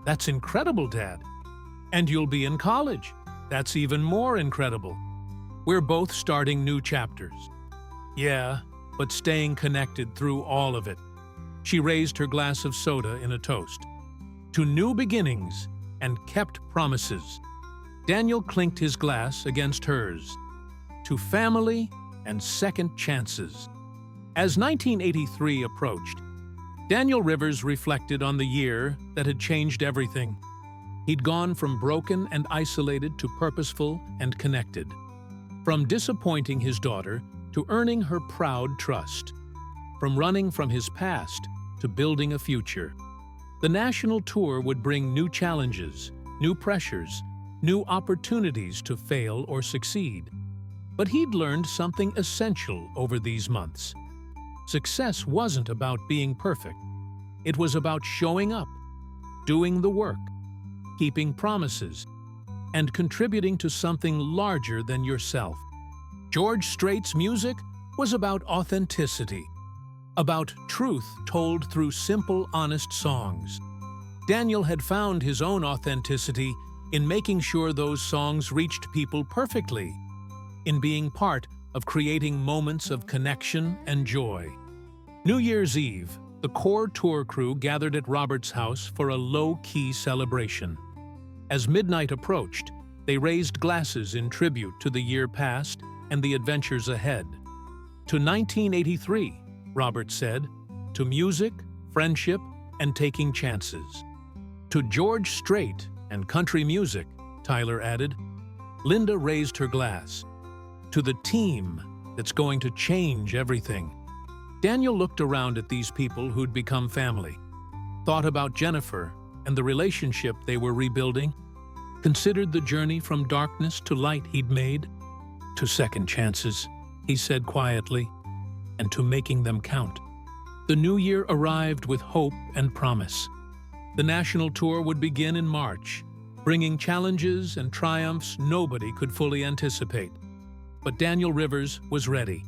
[SPEAKER 1] "That's incredible, Dad. And you'll be in college. That's even more incredible. We're both starting new chapters." "Yeah, but staying connected through all of it." She raised her glass of soda in a toast. "To new beginnings and kept promises." Daniel clinked his glass against hers. "To family and second chances." As 1983 approached, Daniel Rivers reflected on the year that had changed everything. He'd gone from broken and isolated to purposeful and connected. From disappointing his daughter to earning her proud trust. From running from his past to building a future. The national tour would bring new challenges, new pressures, new opportunities to fail or succeed. But he'd learned something essential over these months. Success wasn't about being perfect. It was about showing up, doing the work, keeping promises, and contributing to something larger than yourself. George Strait's music was about authenticity, about truth told through simple, honest songs. Daniel had found his own authenticity in making sure those songs reached people perfectly, in being part of creating moments of connection and joy. New Year's Eve, the core tour crew gathered at Robert's house for a low-key celebration. As midnight approached, they raised glasses in tribute to the year past and the adventures ahead. "To 1983, Robert said, "to music, friendship, and taking chances." "To George Strait and country music," Tyler added. Linda raised her glass. "To the team that's going to change everything." Daniel looked around at these people who'd become family, thought about Jennifer and the relationship they were rebuilding, considered the journey from darkness to light he'd made. "To second chances," he said quietly, "and to making them count." The new year arrived with hope and promise. The national tour would begin in March, bringing challenges and triumphs nobody could fully anticipate. But Daniel Rivers was ready.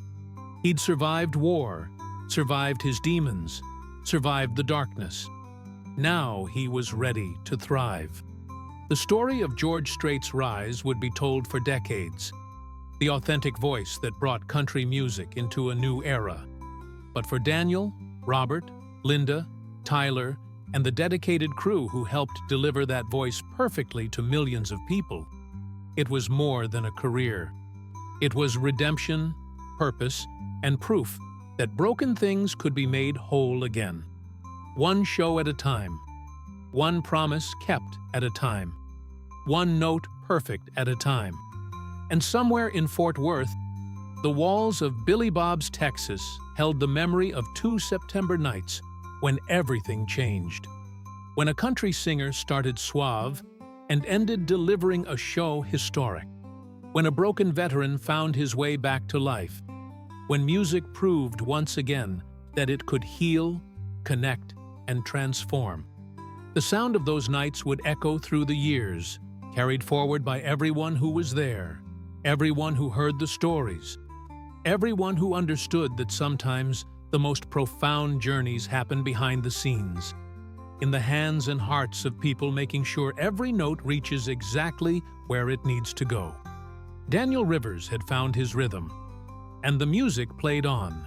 [SPEAKER 1] He'd survived war, survived his demons, survived the darkness. Now he was ready to thrive. The story of George Strait's rise would be told for decades, the authentic voice that brought country music into a new era. But for Daniel, Robert, Linda, Tyler, and the dedicated crew who helped deliver that voice perfectly to millions of people, it was more than a career. It was redemption, purpose, and proof that broken things could be made whole again. One show at a time, one promise kept at a time, one note perfect at a time. And somewhere in Fort Worth, the walls of Billy Bob's Texas held the memory of 2 September nights when everything changed. When a country singer started suave and ended delivering a show historic. When a broken veteran found his way back to life. When music proved once again that it could heal, connect, and transform. The sound of those nights would echo through the years, carried forward by everyone who was there, everyone who heard the stories, everyone who understood that sometimes the most profound journeys happen behind the scenes, in the hands and hearts of people making sure every note reaches exactly where it needs to go. Daniel Rivers had found his rhythm, and the music played on.